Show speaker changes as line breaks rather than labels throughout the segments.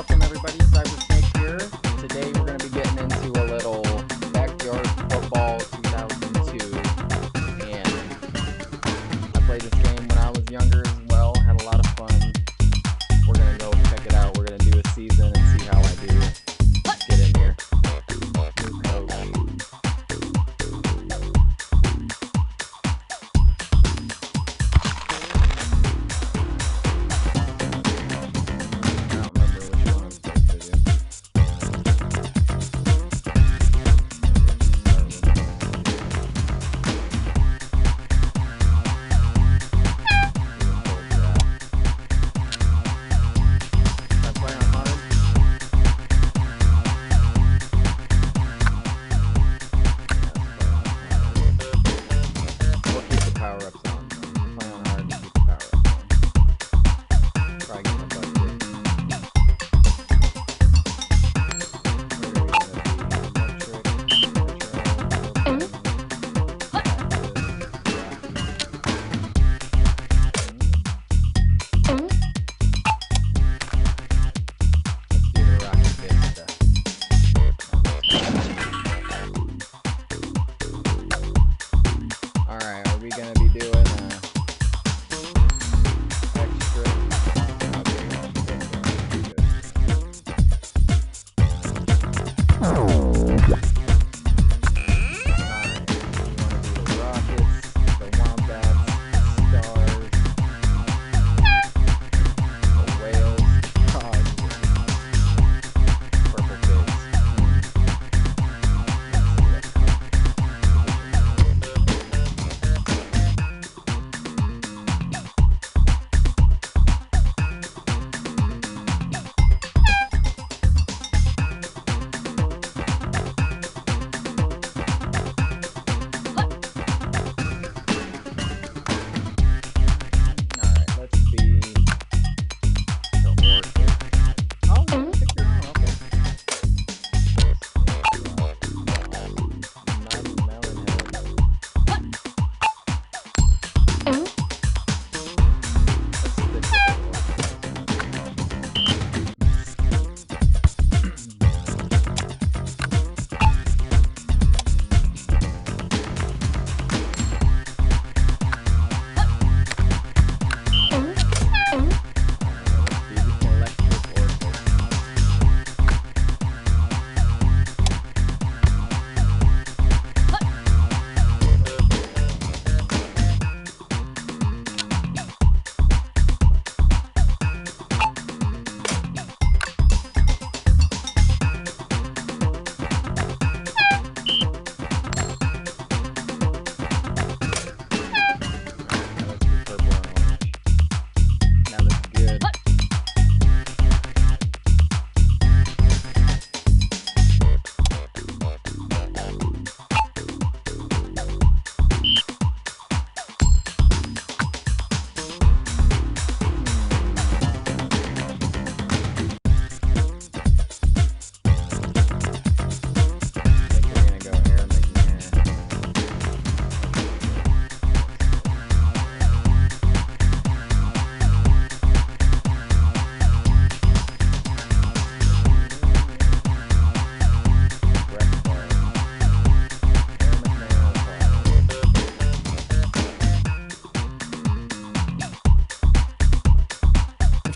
welcome everybody, Cybersnake here. Today we're going to be getting into a little backyard football 2002, and I played this game when I was younger as well, had a lot of fun. We're going to go check it out, we're going to do a season and see how I do. Let's get in here.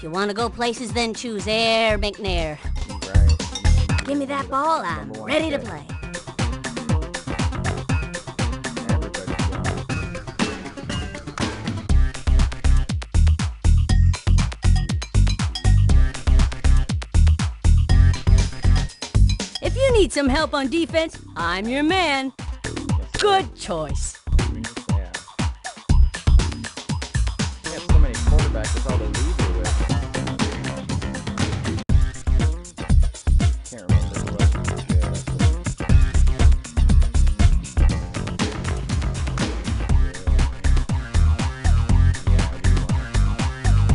You want to go places, then choose Air McNair.
Right.
Give me that ball, I'm ready to play. If you need some help on defense, I'm your man. Good choice.
We have so many quarterbacks, that's all they leave you with. Can't remember who else was good.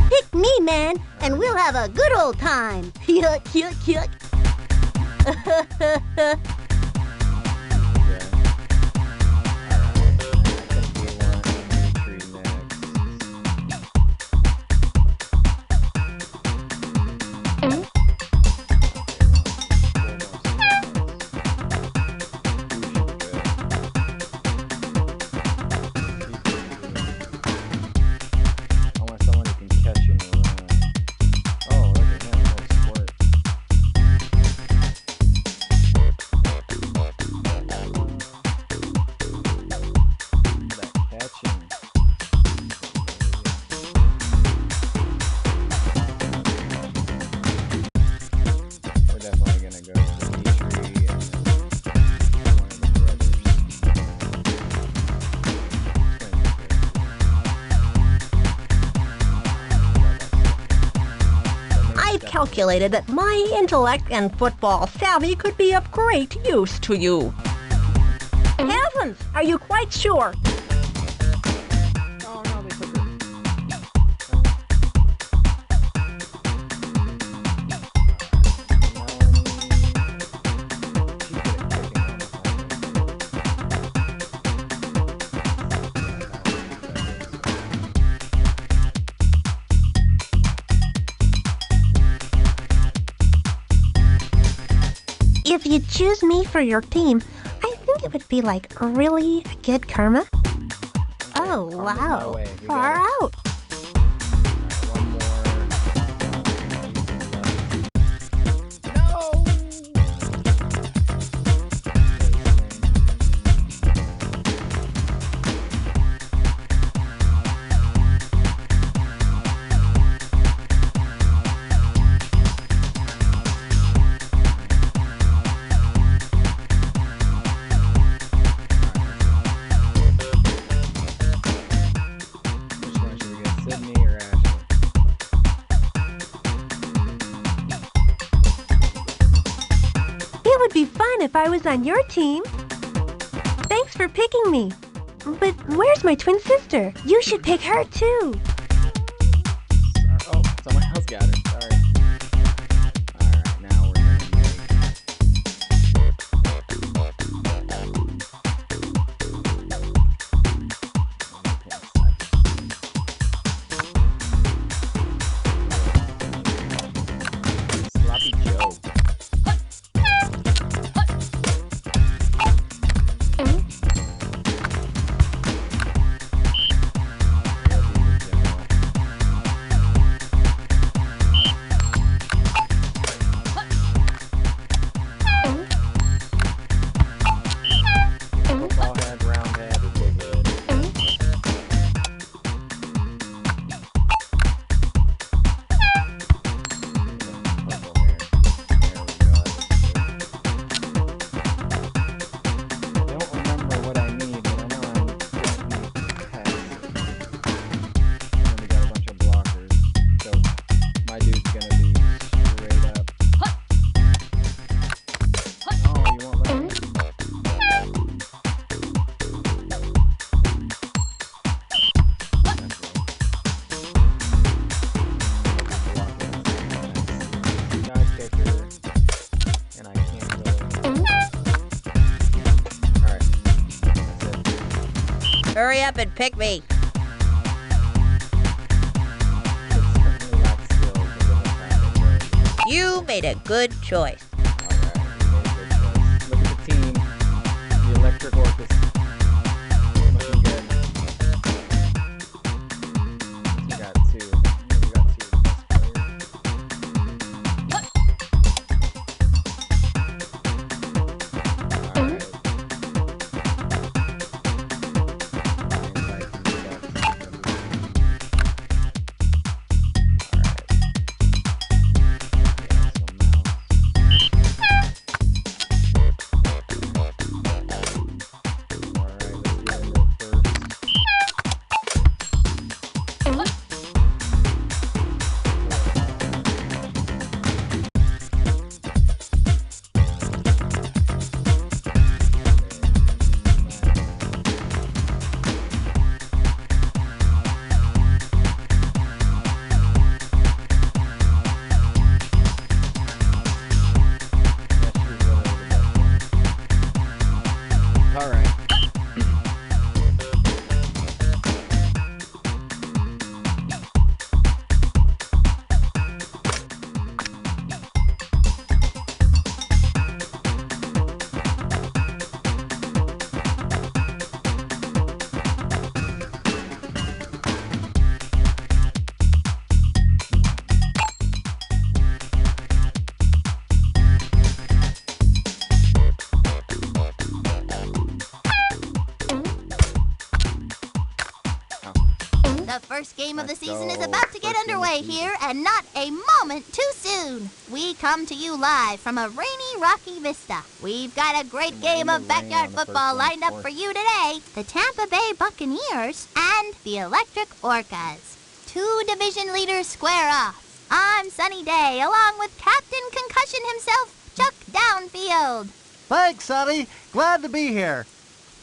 Pick me, man, and we'll have a good old time. Yuck, yuck, yuck.
I've calculated that my intellect and football savvy could be of great use to you. Heavens, are you quite sure?
Oh no, they took her.
If you choose me for your team, I think it would be like really good karma. Oh, wow. Far out.
One more.
It would be fun if I was on your team. Thanks for picking me. But where's my twin sister? You should pick her too.
Oh, someone else got her. Sorry. Alright, now we're gonna Sloppy Joe. Football head, round head, or big head. Purple hair. There we go. I don't remember what I need, but I know I need text. And we got a bunch of blockers. So my dude's gonna be straight up. Oh, you won't let me? Guys kicker, and I can't go. Alright, that's it.
Hurry up and pick me.
It certainly lacks skill, but it doesn't sound like it.
You made a good choice.
Alright, we made a good choice. Look at the team. The Electric Orcas. Looking good. We got two. We got two of the best players. Alright.
The first game of the season is
go.
about to get
First game of the
underway
season.
here, and not a moment too soon. We come to you live from a rainy Rocky Vista. We've got a great game of backyard football lined up for you today. The Tampa Bay Buccaneers and the Electric Orcas. Two division leaders square off. I'm Sunny Day, along with Captain Concussion himself, Chuck Downfield.
Thanks, Sonny. Glad to be here.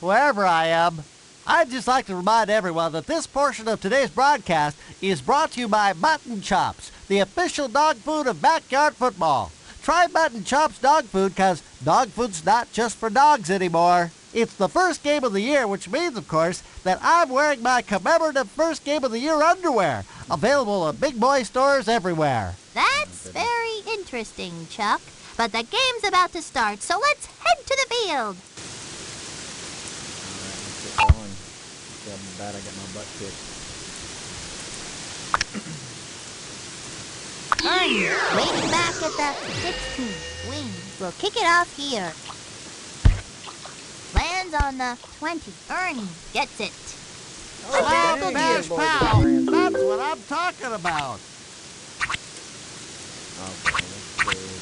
Wherever I am. I'd just like to remind everyone that this portion of today's broadcast is brought to you by Mutton Chops, the official dog food of backyard football. Try Mutton Chops dog food because dog food's not just for dogs anymore. It's the first game of the year, which means, of course, that I'm wearing my commemorative first game of the year underwear, available at big boy stores everywhere.
That's very interesting, Chuck. But the game's about to start, so let's head to the field.
Alright, let's get going. See how bad I get my butt kicked.
Ernie, waiting back at the 16. Wing will kick it off here. Lands on the 20. Ernie gets it.
Slap
dang,
bash
boy,
pow.
the
That's what I'm talking about.
Okay, let's see.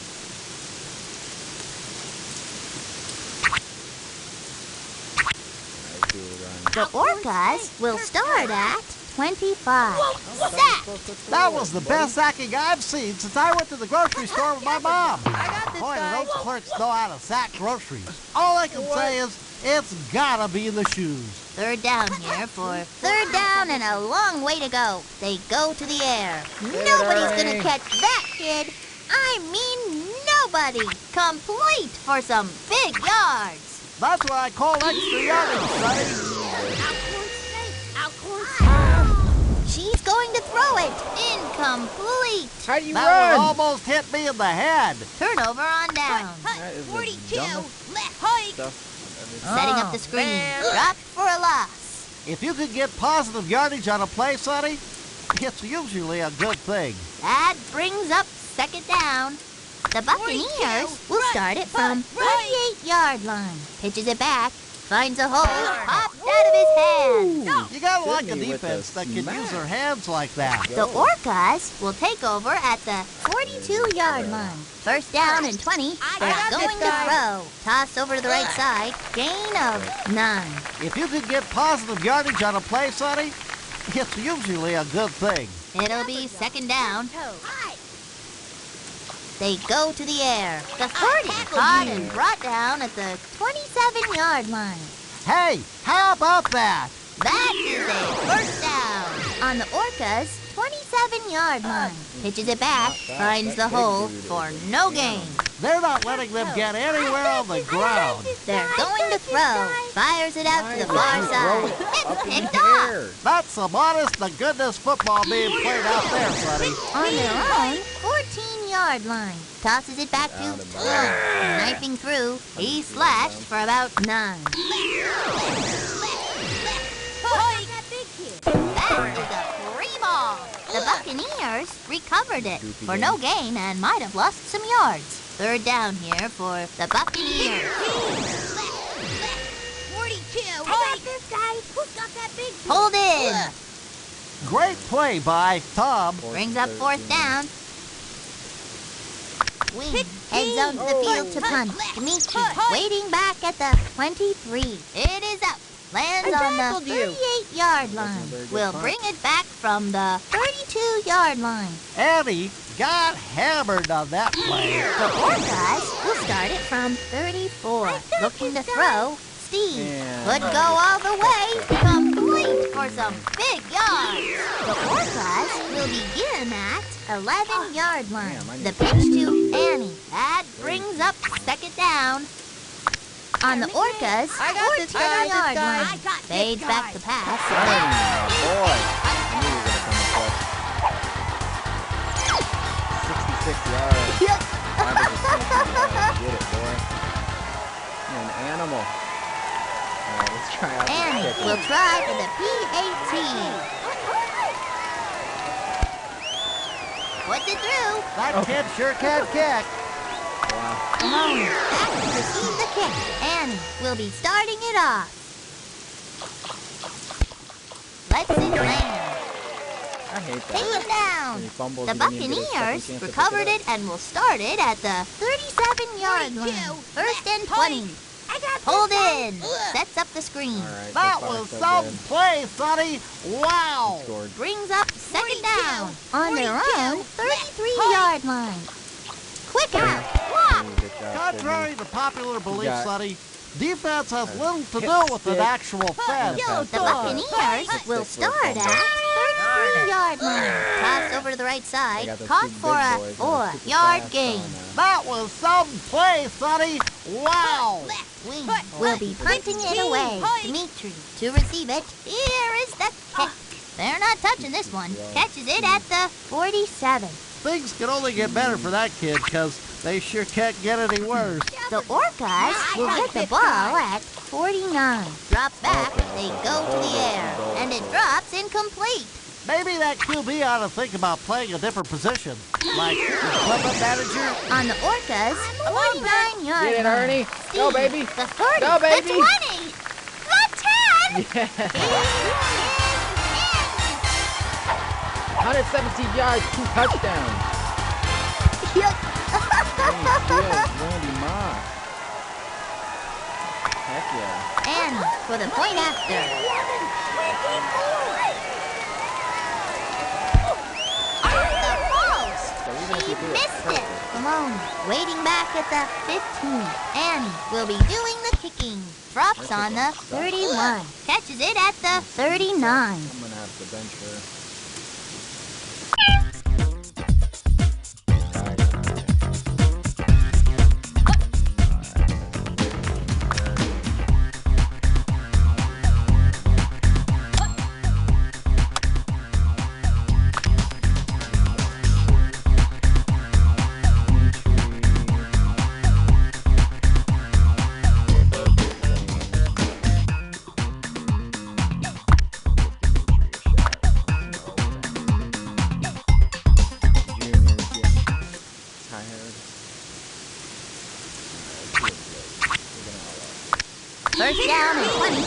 Alright, do a run.
The Orcas will start at 25. Sack!
That was the best sacking I've seen since I went to the grocery store with my mom. Boy, do those clerks know how to sack groceries. All I can say is, it's gotta be the shoes.
Third down here for third down and a long way to go. They go to the air. Nobody's gonna catch that kid. I mean nobody. Complete for some big yards.
That's what I call extra yardage, Sonny.
She's going to throw it. Incomplete.
How do you
That
run?
one almost hit me in the head.
Turnover on down.
That is the dumbest
Left hike.
stuff I've ever seen.
Setting up the screen. Dropped for a loss.
If you can get positive yardage on a play, Sonny, it's usually a good thing.
That brings up second down. The Buccaneers will start it from 38-yard line. Pitches it back. Finds a hole. Popped out of his hand.
You gotta like a
Sydney with
defense
a
that can
smack.
use their hands like that.
The Orcas will take over at the 42-yard line. First down and 20. They're going to throw. Toss over to the right side. Gain of 9.
If you can get positive yardage on a play, Sonny, it's usually a good thing.
It'll be second down. They go to the air. The 30 caught and brought down at the 27-yard line.
Hey, how about that?
That is a first down on the Orcas' 27-yard line. Pitches it back, finds the hole for no gain.
They're not letting them get anywhere on the ground.
They're going to throw. Fires it out to the far side. It's picked off.
That's some honest-to-goodness football being played out there, Sonny.
On their own 14-yard line. Tosses it back to 10. Knifing through, he slashed for about 9. That is a free ball. The Buccaneers recovered it for no gain and might have lost some yards. Third down here for the Buccaneers. 42. I got this, guys. Who's got that big? Hold in.
Great play by Tom.
Brings up fourth down. Wing heads out to the field to punt. Dimitri waiting back at the 23. It is up. Lands on the 38-yard line. We'll bring it back from the 32-yard line.
Annie got hammered on that play.
The Orcas will start it from 34. Looking to throw. Steve could go all the way. Complete for some big yards. The Orcas will begin at 11-yard line. The pitch to Annie. That brings up second down. On the Orcas' 14-yard line. Fades back the pass.
Boy, I knew you were going to come with 66 yards.
Yep.
Average of 60 yards. Get it, boy. You're an animal. Alright, let's try out this
Annie
kick.
will try for the PAT. Puts it through.
That kid sure can kick.
Wow.
Malone back to receive the kick. Annie will be starting it off. Let's it land.
I hate
Take
that.
it down.
When he fumbles,
The
he doesn't even get a second
Buccaneers
chance to pick
recovered
up.
it and will start it at the 37-yard line. First and 20. Hold in. Sets up the screen.
Alright,
That
so far,
was
so
some
good.
play, Sonny. Wow.
Scored.
Brings up second down. On their own 33-yard line. Quick out. Block.
Good job,
Contrary to popular belief,
got-
Sonny, defense has little to do with an actual fence.
The Buccaneers will start at 33-yard line. Toss over to the right side. Caught for a 4-yard gain.
That was some play, Sonny. Wow.
Wing will be punting it away. Dimitri to receive it. Here is the kick. They're not touching this one. Catches it at the 47.
Things can only get better for that kid, because they sure can't get any worse.
The Orcas will get the ball at 49. Drop back, they go to the air, and it drops incomplete.
Maybe that QB ought to think about playing a different position, like equipment manager.
On the Orcas, 49-yard
Get it,
line.
Ernie. Go,
Steve,
baby.
The 30,
Go, baby.
the 20, the 10.
Yeah. 117 yards, 2 touchdowns. Randy Moss. Heck yeah.
And for the point after. The post.
So even if
He
you do it
missed it.
perfect.
Malone waiting back at the 15. Annie will be doing the kicking. Drops on the 31. Catches it at the 39.
I'm gonna have to bench her.
First down and 20.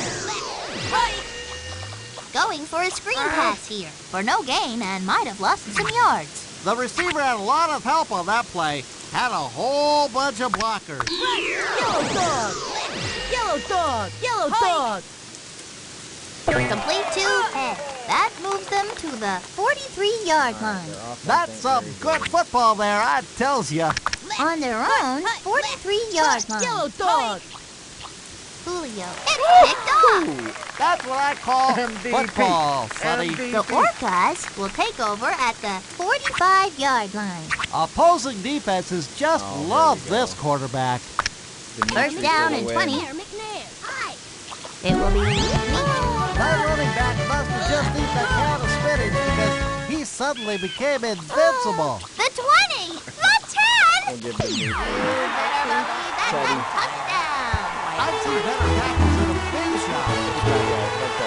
Going for a screen pass here. For no gain and might have lost some yards.
The receiver had a lot of help on that play. Had a whole bunch of blockers.
Yellow dog! Yellow dog! Yellow dog!
Complete to Ed. That moves them to the 43-yard line.
That's some good football there, I tells ya.
On their own 43-yard line.
Yellow dog!
Julio. It's picked off.
That's what I call
MVP.
football, Sonny.
The Orcas will take over at the 45-yard line.
Opposing defenses just
Oh, there
love
we go.
this quarterback.
First down and 20. It will be
That running back must have just eaten a can of spinach because he suddenly became invincible.
the 20, the 10.
We'll give them
You better believe that's a touchdown.
I've seen better tackles in a big shot.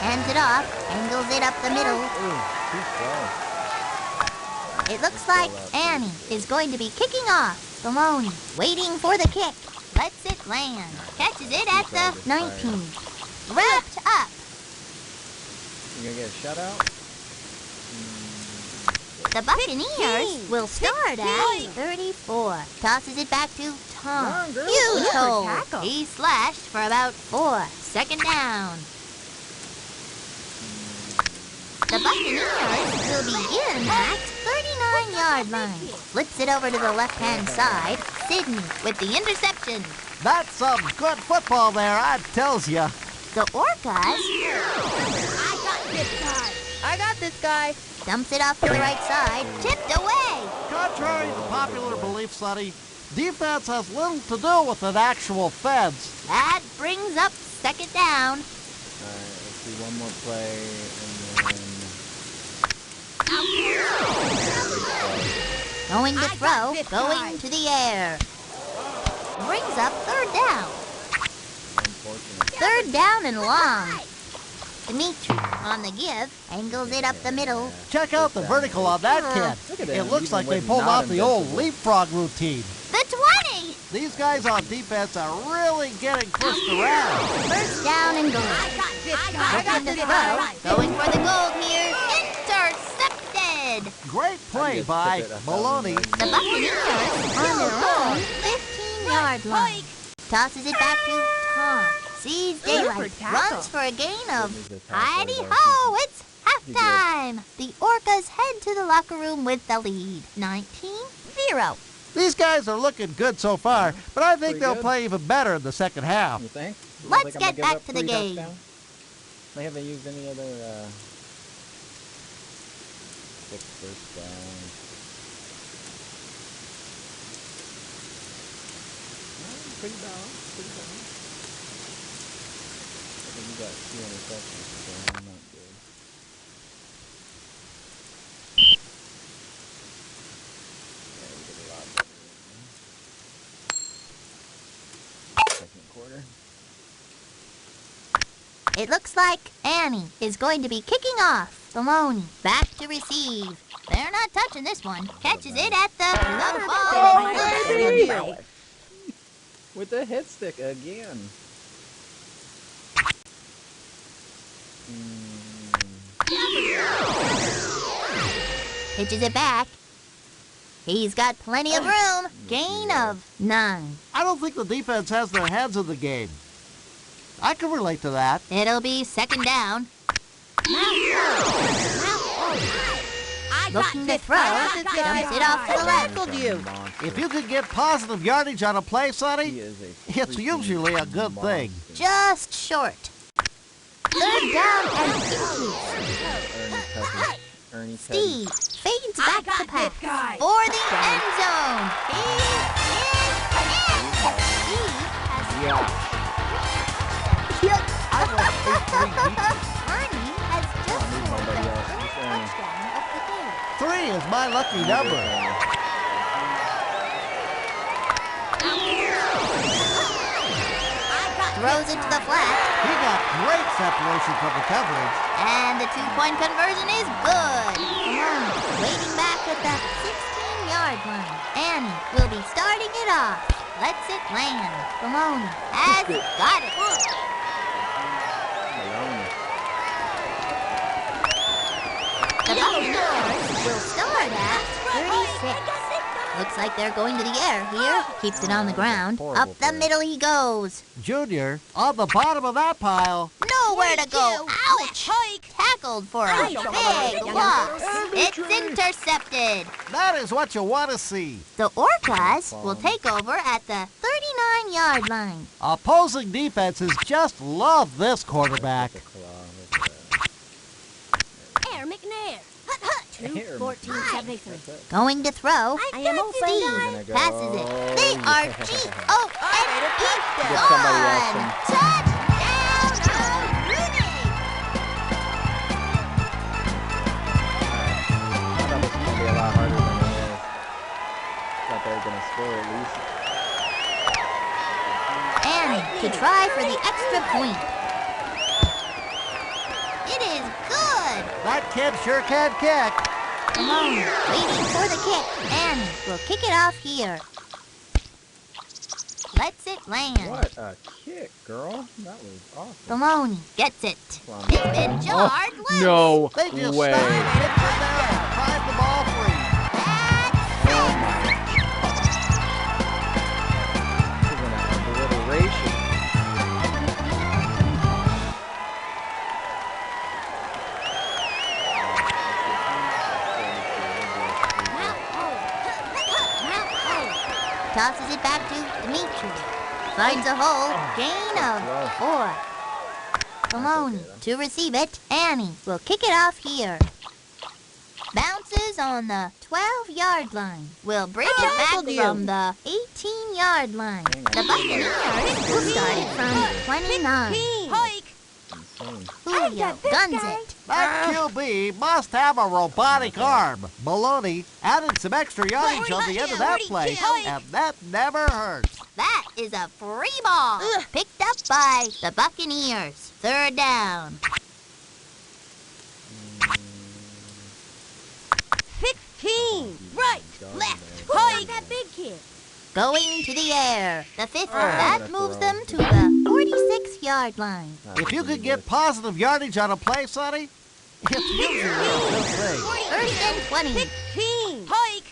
Hands it off, angles it up the middle. It looks like Annie is going to be kicking off. Maloney waiting for the kick. Lets it land. Catches it at the 19. Wrapped up.
You gonna get a shutout?
The Buccaneers will start at 34. Tosses it back to Tom. Huge hole. He slashed for about 4. Second down. The Buccaneers will begin at 39-yard line. Flips it over to the left-hand side. Sidney with the interception.
That's some good football there, I tells ya.
The Orcas
I got this guy!
dumps it off to the right side. Tipped away.
Contrary to popular belief, Sonny, defense has little to do with an actual fence.
That brings up second down.
Alright, let's see one more play and then...
Going to throw, going to the air. Brings up third down.
Unfortunate.
Third down and long. Dimitri on the give, angles it up the middle.
Check out the vertical on that
Look
kid.
at
It
him,
looks
even
like they
when
pulled
not
off the old
invincible.
leapfrog routine.
The 20.
These guys on defense are really getting pushed around.
First down and goal. Looking to throw, going for the goal here. Intercepted. coveted.
Great play by Maloney.
The Buccaneers on their own 15-yard line. Tosses it back to Tom. Sees daylight. Runs for a gain of... Heidi-ho! It's halftime! The Orcas head to the locker room with the lead. 19-0.
These guys are looking good so far, but I think
Pretty
they'll
good.
play even better in the second half.
You think? You don't
Let's
think I'm
get
gonna give
back
up
to the
3
game.
touchdowns? They haven't used any other 6 first downs. Pretty balanced, pretty balanced. I think you got 2 interceptions, so I'm not good. Yeah, we did a lot better. Second quarter.
It looks like Annie is going to be kicking off. Maloney back to receive. They're not touching this one. Catches it at the ball.
With the hit stick again.
Pitches it back. He's got plenty of room. Gain of 9.
I don't think the defense has their heads in the game. I can relate to that.
It'll be second down. Looking to throw. Dumps it off to the left.
If you can get positive yardage on a play,
He
Sonny,
is a
it's
freaking
usually a good thing.
monster.
Just short. Third down and inches.
Ernie touches.
Steve fades back to pass for the end zone. He's in. Steve has
I went 3
Ernie has just scored the
Nobody else.
first
Just Ernie.
touchdown of the game.
3 is my lucky number.
Throws it to the flat,
He got great separation from the coverage.
and the 2-point conversion is good. Waiting back at the 16-yard line. Annie will be starting it off. Lets it land. Maloney has got it. The Buccaneers will start at 36. Looks like they're going to the air here. Keeps it on the ground. Up the middle he goes.
Junior, on the bottom of that pile.
Nowhere to go. Ouch! Tackled for a big loss. It's intercepted.
That is what you want to see.
The Orcas will take over at the 39-yard line.
Opposing defenses just love this quarterback.
Air McNair.
2:14:73.
Going to throw.
I am open.
Steve passes it. They are G-O-N-E.
Get somebody else
Gone.
some-
Touchdown, Rooney.
I thought this was going to be a lot harder than it is. Thought they were going to score at least.
And to try for the extra point. It is good.
That kid sure can kick.
Malone waiting for the kick. Annie will kick it off here. Lets it land.
What a kick, girl. That was awesome.
Maloney gets it.
Well,
It's been jarred loose.
No
They just
way.
stopped it from there and find the ball free.
That's
Oh my God. This is an obliteration.
tosses it back to Dimitri. Finds a hole. Gain of 4. Maloney to receive it. Annie will kick it off here. Bounces on the 12-yard line. Will bring it back from the 18-yard line. The Buccaneers will start it from 29.
Hike.
Julio guns it.
That QB must have a robotic arm. Maloney added some extra yardage on the end of that play, and that never hurts.
That is a free ball. Picked up by the Buccaneers. Third down.
16. Right. Left. Hike. That big kid.
Going to the air. The 50. That moves them to the 46-yard line.
If you could get positive yardage on a play, Sonny, It's usually a good thing.
First and 20.
Team. Hike.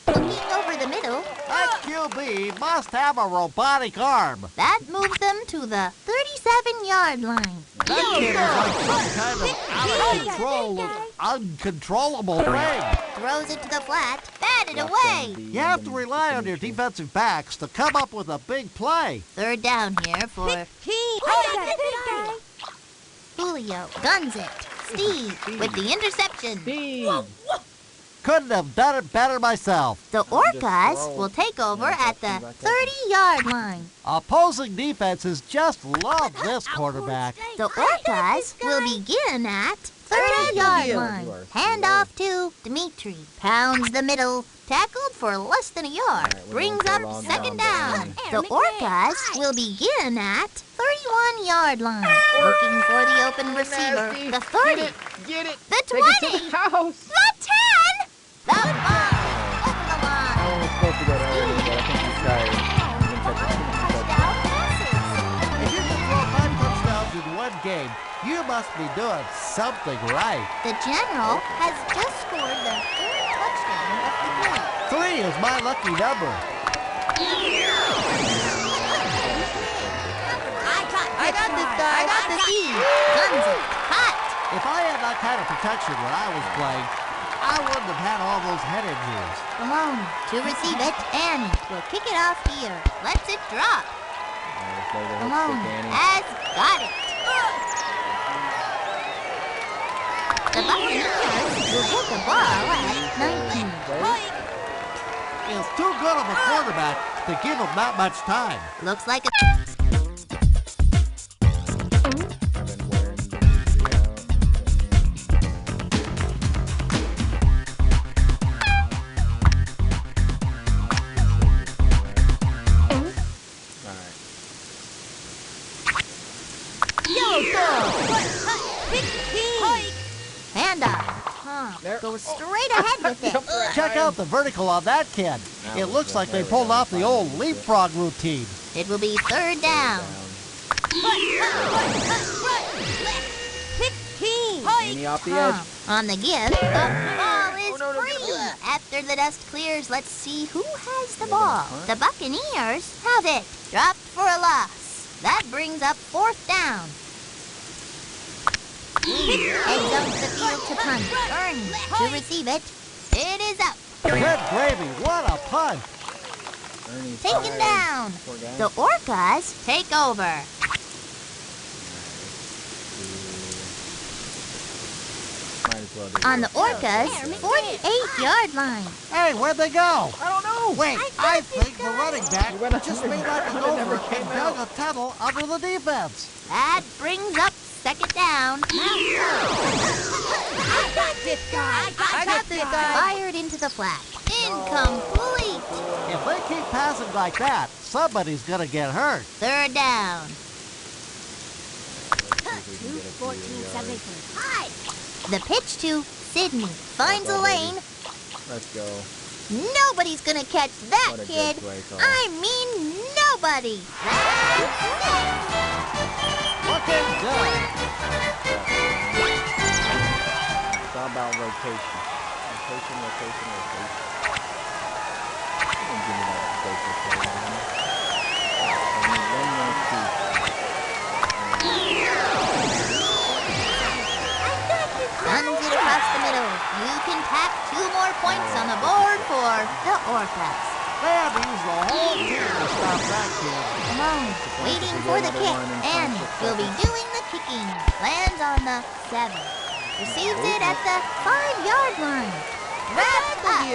Looking over the middle,
That QB must have a robotic arm.
that moves them to the 37-yard line.
That kid is like some kind of out-of-control, uncontrollable thing.
Throws it to the flat, batted
Left
away.
and the
You have to rely on your defensive backs to come up with a big play.
Third down here for
Team.
Julio. Guns it. Steve with the interception.
Speed.
Couldn't have done it better myself.
The Orcas will take over at the 30-yard line.
Opposing defenses just love this quarterback.
The Orcas will begin at 30-yard line. Handoff to Dmitri. Pounds the middle. Tackled for less than a yard.
Alright, we're
Brings
going for
up
a long
second
down,
down.
Danny.
The Orcas will begin at 31-yard line. Looking for the open receiver.
Nasty.
The 30.
Get it.
The
Take it to
20.
the house.
The 10. The 5. Over the line.
I was supposed to go to early, but I think he's tired. He's gonna catch a
Touchdown passes.
If you can throw 5 touchdowns in one game, you must be doing something right.
The General has just scored the third touchdown of the game.
3 is my lucky number.
I got this guy. I got the Steve. Guns it. Hot.
If I had that kind of protection when I was playing, I wouldn't have had all those head injuries.
Malone to receive it, and will kick it off here. Lets it drop. Malone has got it. The Buccaneers will get the ball at 19.
He's too good of a quarterback to give him that much time.
Looks like a handoff.
There.
Go straight ahead with it.
Check out the vertical on that kid. It looks like they pulled off the old leapfrog routine.
It will be third down.
Amy off the edge.
On the give, the ball is free. After the dust clears, let's see who has the ball. The Buccaneers have it. Dropped for a loss. That brings up fourth down. Heads up the field to punt. Ernie to receive it. It is up.
Good gravy, what a punt.
Ernie's
Taken
tired.
down.
Poor guy.
The Orcas take over.
Might as well do
On the
it.
Orcas' 48-yard line.
Hey, where'd they go?
I don't know.
Wait, I think the running back
He went
just
under.
made like a
It never
over
came
and dug
out.
a tunnel under the defense.
That brings up second down.
I got this guy.
Fired into the flat. Incomplete.
If they keep passing like that, somebody's gonna get hurt.
Third down. The pitch to Sydney. Finds a lane.
Let's go.
Nobody's gonna catch that
What a good
kid.
play call.
I mean nobody.
Looking good.
It's all about rotation. Rotation. Don't give me that rotation play, man. I need one more piece.
Guns it across the middle. You can tack 2 more points on the board for the Orcas.
They had to use the whole team to stop that kid.
Malone waiting for the kick and will be doing the kicking. Lands on the 7. Receives it at the 5-yard line. Wrapped up.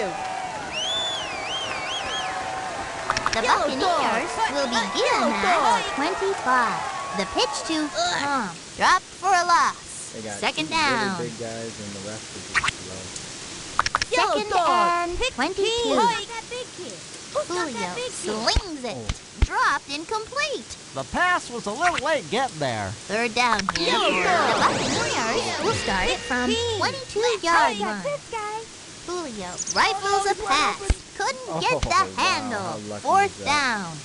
The Buccaneers will begin at 25. The pitch to Tom. Dropped for a loss.
They got
Second
two
down.
really big guys and the rest are just slow.
Second and 22. Julio
Julio
slings it. Dropped incomplete.
The pass was a little late getting there.
Third down here for the Buccaneers. Will start it from 22-yard line. Julio rifles a pass. Couldn't get the
Oh, wow.
handle.
How lucky
Fourth
is that?
down.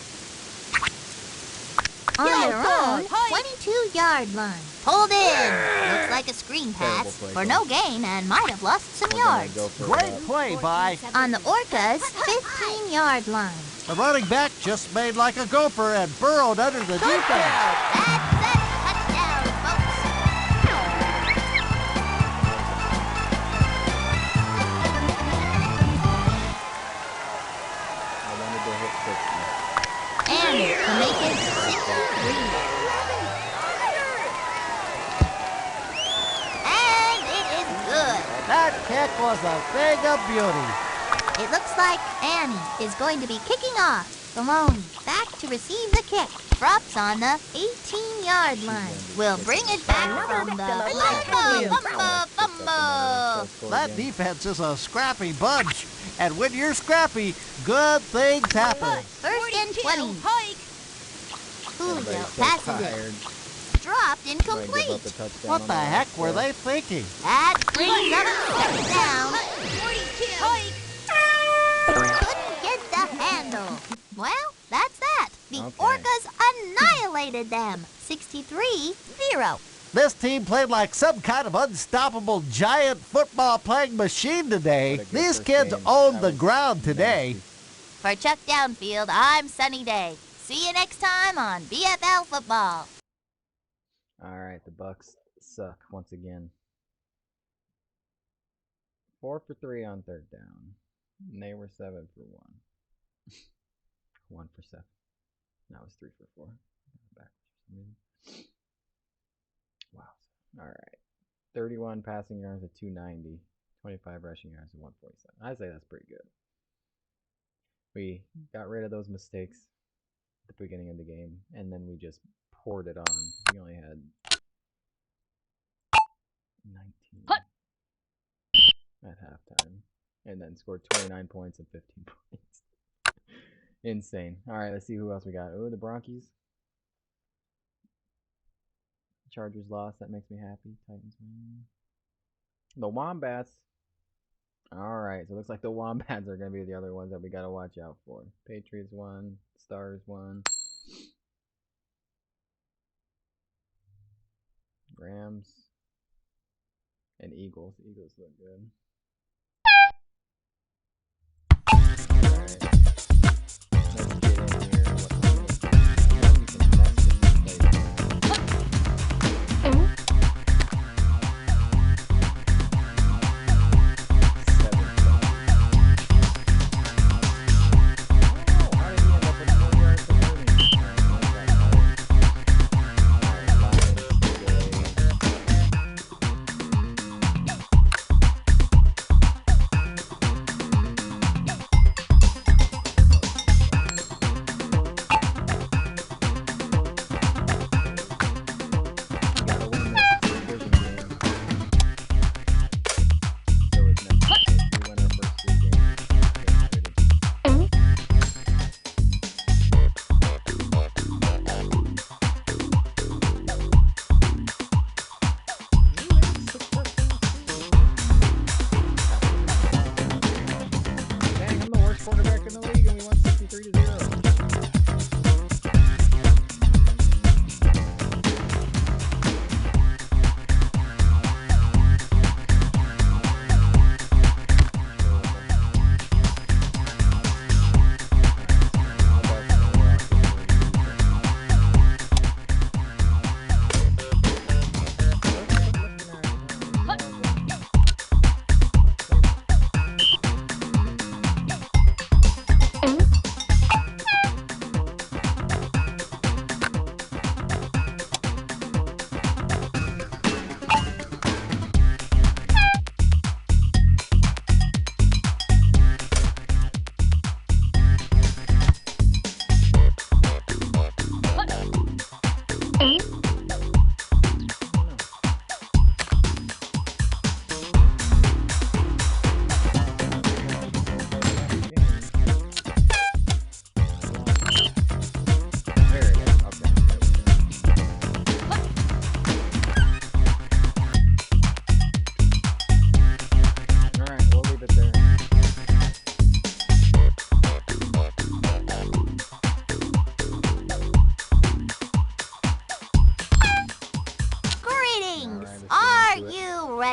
on their own 22-yard line. Pulled in. Looks like a screen pass for no gain and might have lost some yards.
Great play by...
On the Orcas' 15-yard line.
The running back just made like a gopher and burrowed under the defense.
That's it. Touchdown, folks.
I wanted to hit 60.
And to make it 63. And it is good.
That kick was a thing of beauty.
It looks like Annie is going to be kicking off. Maloney back to receive the kick. Drops on the 18-yard line. We'll bring it back from the fumble.
That defense is a scrappy bunch. And when you're scrappy, good things happen.
First and 20. Julio passes it. Dropped incomplete.
What the heck were they thinking?
That brings up first down. Couldn't get the handle. Well, that's that. The Orcas annihilated them. 63-0.
This team played like some kind of unstoppable giant football-playing machine today. These kids owned the ground today.
For Chuck Downfield, I'm Sunny Day. See you next time on BFL Football.
All right, the Bucks suck once again. 4 for 3 on third down. And they were 7 for 1. 1 for 7. That was 3 for 4. Back. Wow. All right. 31 passing yards at 290. 25 rushing yards at 147. I'd say that's pretty good. We got rid of those mistakes at the beginning of the game, and then we just poured it on. We only had 19 at halftime, and then scored 29 points and 15 points. Insane. All right, let's see who else we got. Oh, the Bronchies. Chargers lost. That makes me happy. Titans win. The Wombats. All right, so it looks like the Wombats are going to be the other ones that we got to watch out for. Patriots won. Stars won. Rams and Eagles. Eagles look good. All right. Let's get in here.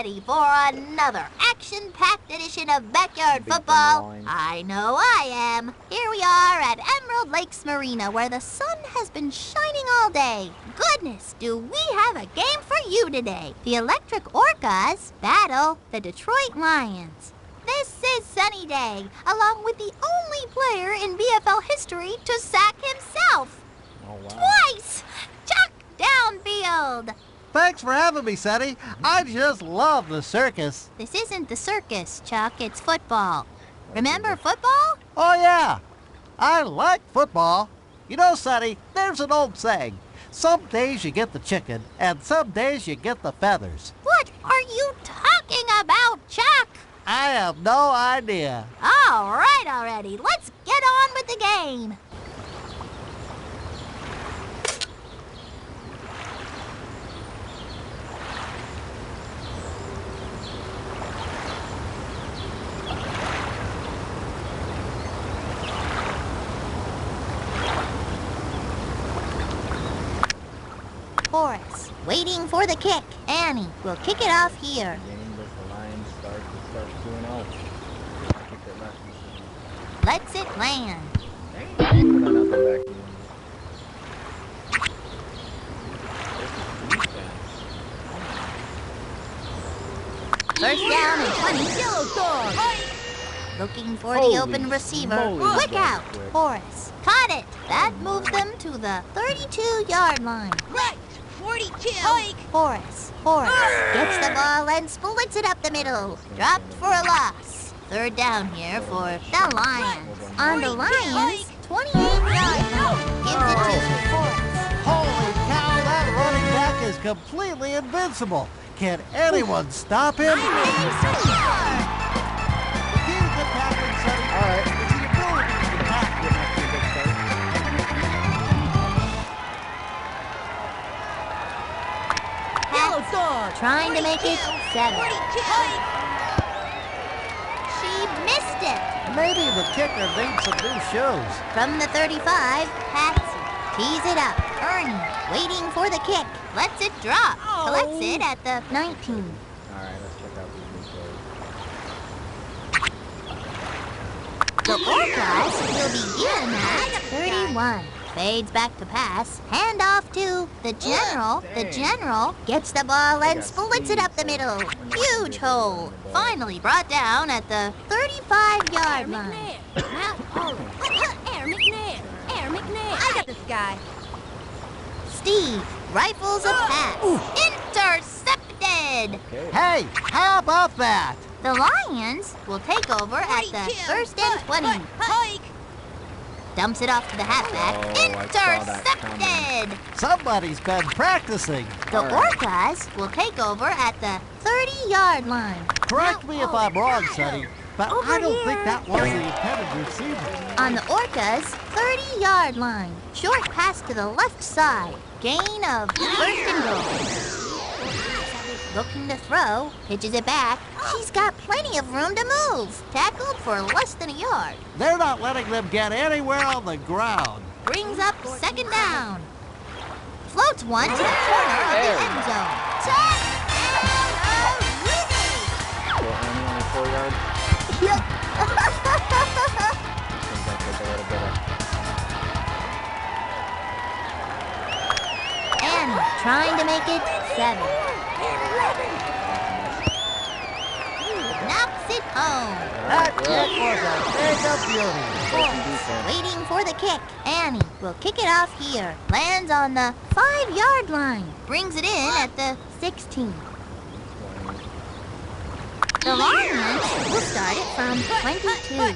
ready for another action-packed edition of Backyard
Big
Football?
line.
I know I am. Here we are at Emerald Lakes Marina, where the sun has been shining all day. Goodness, do we have a game for you today. The Electric Orcas battle the Detroit Lions. This is Sunny Day, along with the only player in BFL history to sack himself.
Oh, wow.
Twice! Chuck downfield!
Thanks for having me, Sonny. I just love the circus.
This isn't the circus, Chuck. It's football. Remember football?
Oh, yeah. I like football. You know, Sonny, there's an old saying. Some days you get the chicken, and some days you get the feathers.
What are you talking about, Chuck?
I have no idea.
All right already. Let's get on with the game. Horace, waiting for the kick. Annie will kick it off here.
Game with the Lions starts 2-0. Kick it left.
Lets it land.
Put on nothing back in.
First down and 20.
Yellow dog.
Looking for
Holy
the open receiver.
moly,
Quick
that
out.
was quick.
Horace. Caught it. That moves them to the 32-yard line.
Right. 42.
Horace gets the ball and splits it up the middle. Dropped for a loss. Third down here for the Lions. On the Lions, 28-yard line. Gives it to Horace.
Holy cow, that running back is completely invincible. Can anyone stop him? The key to good tackling, Sonny,
All right.
is the ability to tackle.
Getting off to a good start.
Yellow dog.
Trying to make it 7. She missed it.
Maybe the kicker needs some new shoes.
From the 35, Patsy tees it up. Ernie waiting for the kick. Lets it drop. Collects it at the 19.
All right, let's check out these new clothes.
The Orcas will begin at 31. Fades back to pass. Hand off to the General. The General gets the ball and splits it up the middle. Huge hole. Finally brought down at the 35-yard line.
Air McNair. Air McNair. I got this guy.
Steve rifles a pass. Intercepted.
Okay.
Hey, how about that?
The Lions will take over at the 1st and 20. Dumps it off to the halfback.
Oh, I saw that
Intercepted.
Somebody's been practicing.
The Orcas will take over at the 30-yard line.
Correct me if I'm wrong, Sonny, but
Over
I don't think
here.
that was the intended receiver.
On the Orcas' 30-yard line. Short pass to the left side. Gain of 1st and goal. Looking to throw, pitches it back. She's got plenty of room to move. Tackled for less than a yard.
They're not letting them get anywhere on the ground.
Brings up 2nd down. Floats one to the corner of the end zone. Touchdown, Rudy!
So only 4 yards. Seems like there's a little bit of
Annie trying to make it 7. Knocks it home.
That kick was a big of beauty.
defense.
Waiting for the kick. Annie will kick it off here. Lands on the 5-yard line. Brings it in at the 16. The Lions will start it from 22.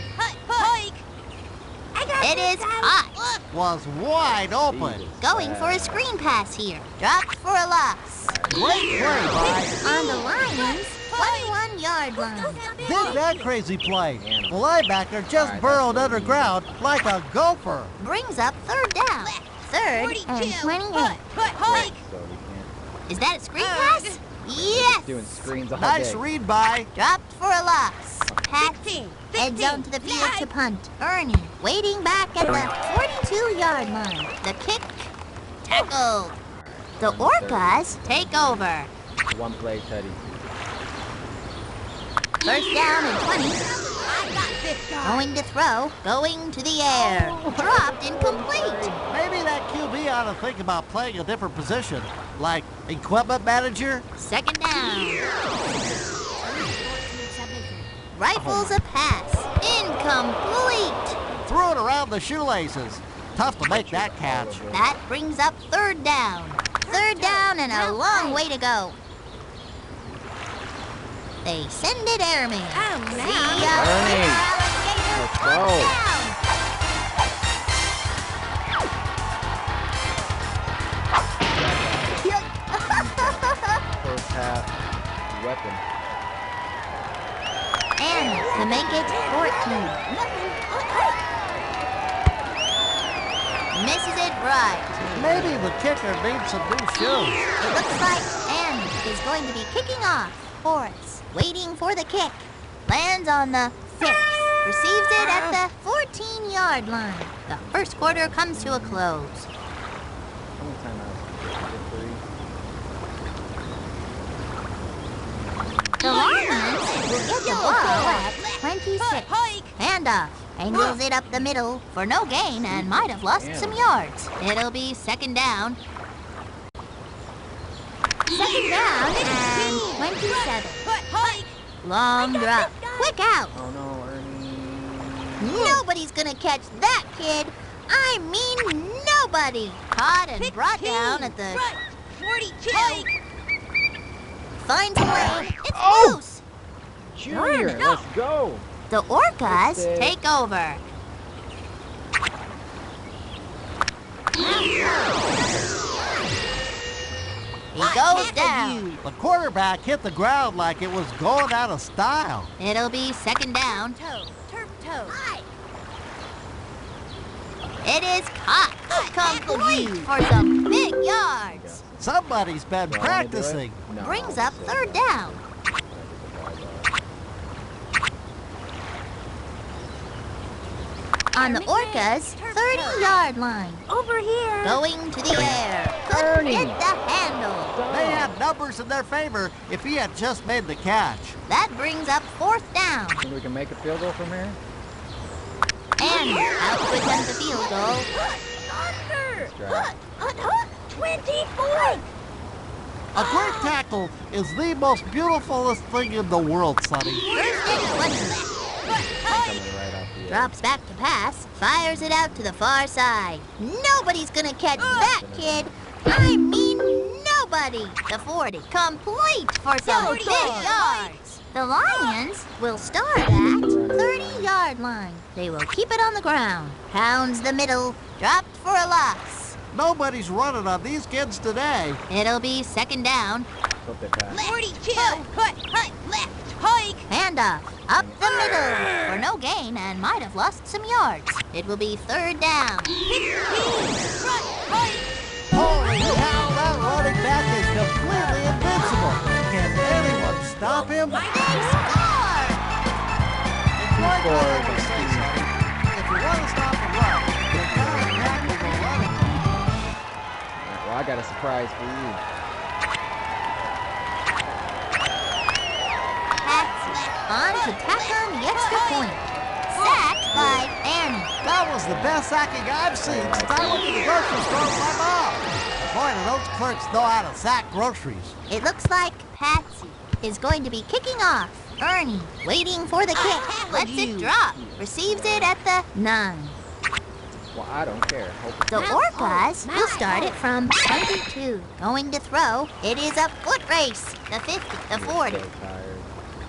It is hot.
Was wide open.
Going for a screen pass here. Dropped for a loss.
Great play by.
On the Lions' 21-yard line.
Dig that crazy play. The linebacker just burrowed underground like a gopher.
Brings up 3rd down. 3rd and 28.
So we can't.
Is that a screen pass? Yes.
Doing screens all
Nice
day.
read by.
Dropped for a loss. Patsy heads on to the field to punt. Ernie waiting back at the 42-yard line. The kick tackled. The Orcas take over.
One play, Teddy.
First down and 20. Going to throw, going to the air. Dropped incomplete.
Maybe that QB ought to think about playing a different position, like equipment manager.
Second down. Rifles a pass. Incomplete.
Threw it around the shoelaces. Tough to make that catch.
That brings up third down. Third down and a long way to go. They send it airman. See ya.
Ernie. Let's go. First half weapon.
And to make it 14. Misses it right.
Maybe the kicker needs some new shoes.
It looks like N is going to be kicking off for us. Waiting for the kick. Lands on the 6. Receives it at the 14-yard line. The first quarter comes to a close.
How many timeouts?
The Lions will get the ball at 26. Handoff. Angles it up the middle for no gain and might have lost some yards. It'll be second down. Second down and 27. Long drop. Quick out.
Oh no, Ernie.
Nobody's gonna catch that kid. I mean nobody. Caught and brought down at the 42. Finds a lane. It's loose.
Junior, let's go.
The Orcas take over. He goes down.
The quarterback hit the ground like it was going out of style.
It'll be second down. It is caught. Complete for some big yards.
Somebody's been
Do I wanna do it?
practicing.
No.
Brings up third down. On the Orcas' 30-yard line.
Over here.
Going to the air. Couldn't hit the handle.
They had numbers in their favor if he had just made the catch.
That brings up fourth down.
Think we can make a field goal from here?
And out to attempt the field goal.
Drive.
24.
A great tackle is the most beautifulest thing in the world, Sonny.
First and 20 left.
Coming right off the edge.
Drops back to pass. Fires it out to the far side. Nobody's gonna catch that kid. I mean nobody. The 40. Complete for some big yards. The Lions will start at 30-yard line. They will keep it on the ground. Pounds the middle. Dropped for a loss.
Nobody's running on these kids today.
It'll be second down.
Hope they pass.
42. Left. Hike. Handoff. Up the middle. For no gain and might have lost some yards. It will be third down.
Holy cow, that running back is completely invincible. Can anyone stop him?
They score!
If you want to stop the run, you gotta tackle the running back.
Alright, well, I got a surprise for you.
On to tack on the extra point. Sacked by Annie.
That was the best sacking I've seen since I went to the grocery store with my mom. Boy, do those clerks know how to sack groceries.
It looks like Patsy is going to be kicking off. Ernie waiting for the kick. Lets it drop. Receives it at the 9.
Well, I don't care. Hope
The Orcas will start it from 22. Going to throw. It is a foot race. The 50, the 40,
so tired.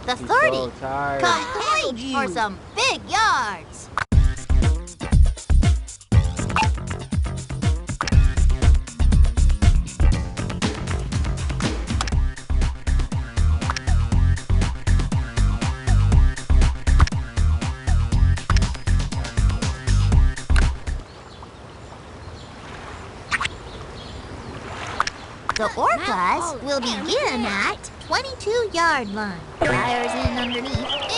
the
He's
30.
so tired.
Complete for some big yards. The Orcas will begin at 22-yard line. Fires in underneath.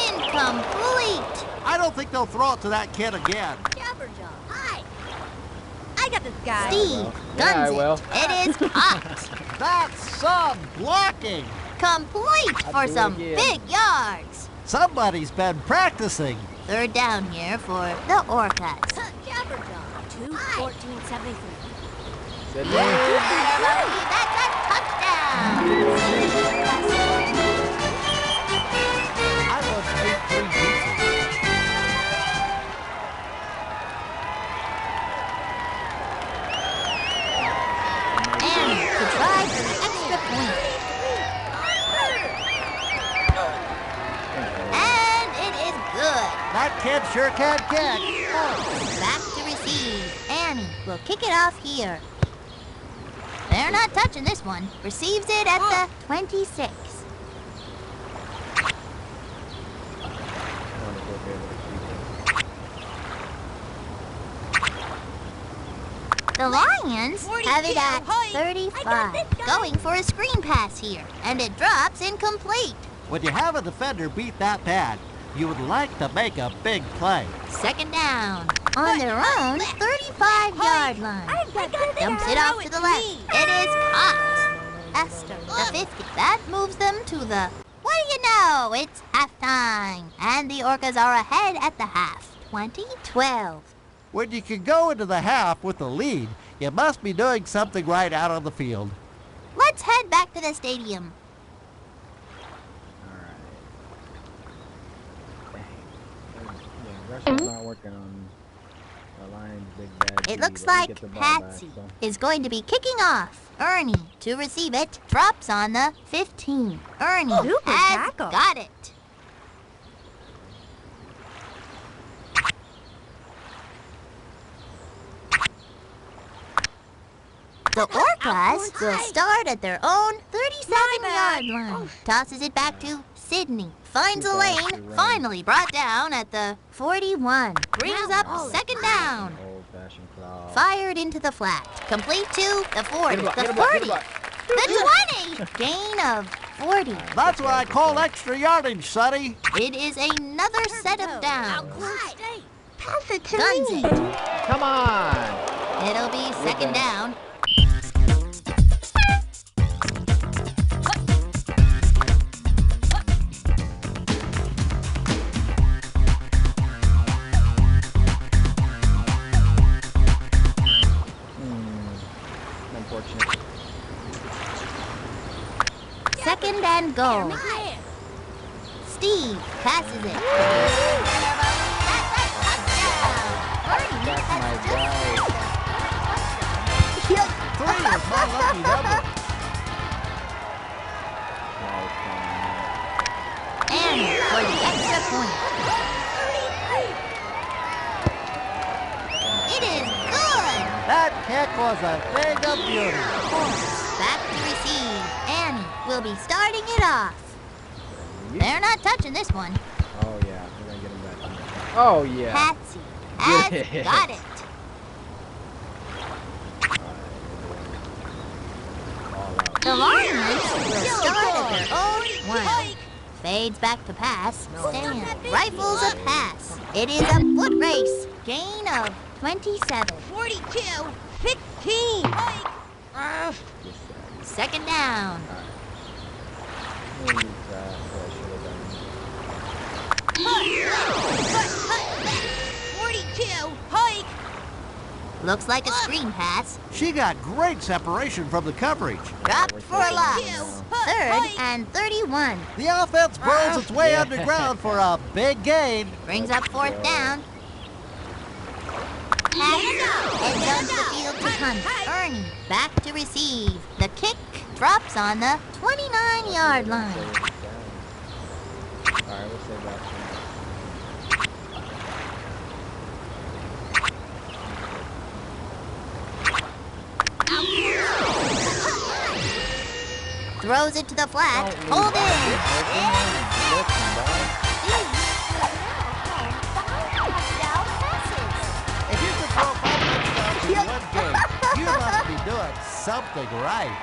Incomplete.
I don't think they'll throw it to that kid again.
Jabberjaw. Hi.
I got this guy.
Steve
Yeah, I
guns
will.
it. It is hot.
That's some blocking.
Complete
I'll
for
do it
some
again.
big yards.
Somebody's been practicing.
Third down here for the Orcas.
Jabberjaw. 2:14:73.
Sydney.
That's a touchdown!
I once ate 3 pizzas.
And to try for the extra point. And it is good.
That kid sure can kick.
Back to receive. Annie will kick it off here. They're not touching this one. Receives it at the 26. The Lions have it at 35. Going for a screen pass here. And it drops incomplete.
When you have a defender beat that bad, you would like to make a big play.
Second down. On their own 35-yard line. Dumps it off to the left. It is caught. Esther, the 50. That moves them to the... What do you know? It's halftime. And the Orcas are ahead at the half. 20-12.
When you can go into the half with the lead, you must be doing something right out on the field.
Let's head back to the stadium.
Russell's not working on the Lions' big bad
It
lead,
looks
but he
like
gets the ball back,
Patsy
so.
is going to be kicking off. Ernie, to receive it, drops on the 15. Ernie
Super
has
tackle.
got it. The Orcas will start at their own 37-yard line. Tosses it back to Sydney. Finds a lane. Finally brought down at the 41. Brings up second down.
Old-fashioned claw.
Fired into the flat. Complete to the 40. The 40. The 20. Gain of 40.
That's what I call extra yardage, Sonny.
It is another set of downs.
Pass it to
Guns
me.
it.
Come on!
It'll be second down.
Unfortunate.
Second and goal. Steve passes it.
That's my guy.
3 is my lucky number.
And for the extra point. It is good.
That kick was a thing of beauty.
Back to receive. Annie will be starting it off. They're not touching this one.
Oh yeah, we're gonna get him back on there. Oh yeah.
Patsy has
Yes.
got it. The Lions will start at their own one. Fades back to pass. Stand. Rifles a pass. It is a foot race. Gain of 27.
42. 15.
Second down.
Hike.
Looks like a screen pass.
She got great separation from the coverage.
Dropped for a loss. Third and 31.
The offense burrows its way underground for a big gain.
Brings up fourth down. Pass and down to the field to punt. Ernie back to receive. The kick drops on the 29-yard line.
Alright, we'll save that.
Throws it to the flat. Hold
If you can throw 5 touchdowns in one game, you must be doing something right.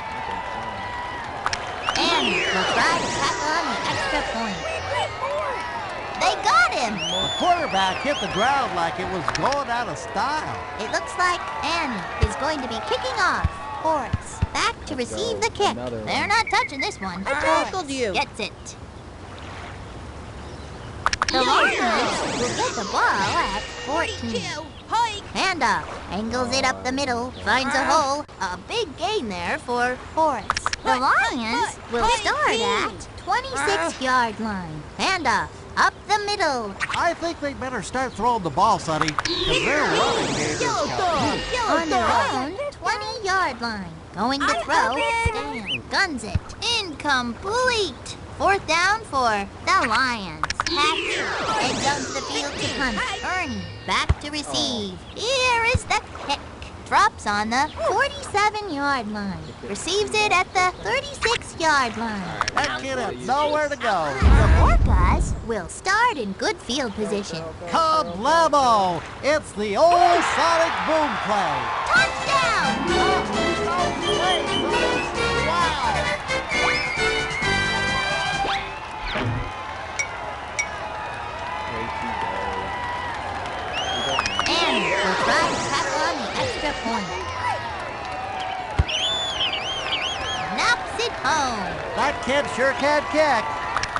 And will try to tack on the extra point. They got him.
The quarterback hit the ground like it was going out of style.
It looks like Annie is going to be kicking off. Horace back to
Let's
receive
go.
the kick.
Another
They're
one.
not touching this one.
I tackled you.
Gets it. The Lions will get the ball at 14. Panda angles it up the middle, finds a hole. A big gain there for Horace. The Lions will start at 26-yard line. Panda up the middle.
I think they better start throwing the ball, Sonny, because their running game is complete.
On their own 20-yard line. Going to throw, Stan guns it. Incomplete. 4th down for the Lions. Patsy heads onto the field to punt. Ernie back to receive. Here is the kick. Drops on the 47-yard line. Receives it at the 36-yard line.
That kid has nowhere to go.
The Orcas will start in good field position.
Kablamo! It's the old Sonic Boom play.
Touchdown! And we'll try to tackle on the extra point. Knocks it home.
That kid sure can kick.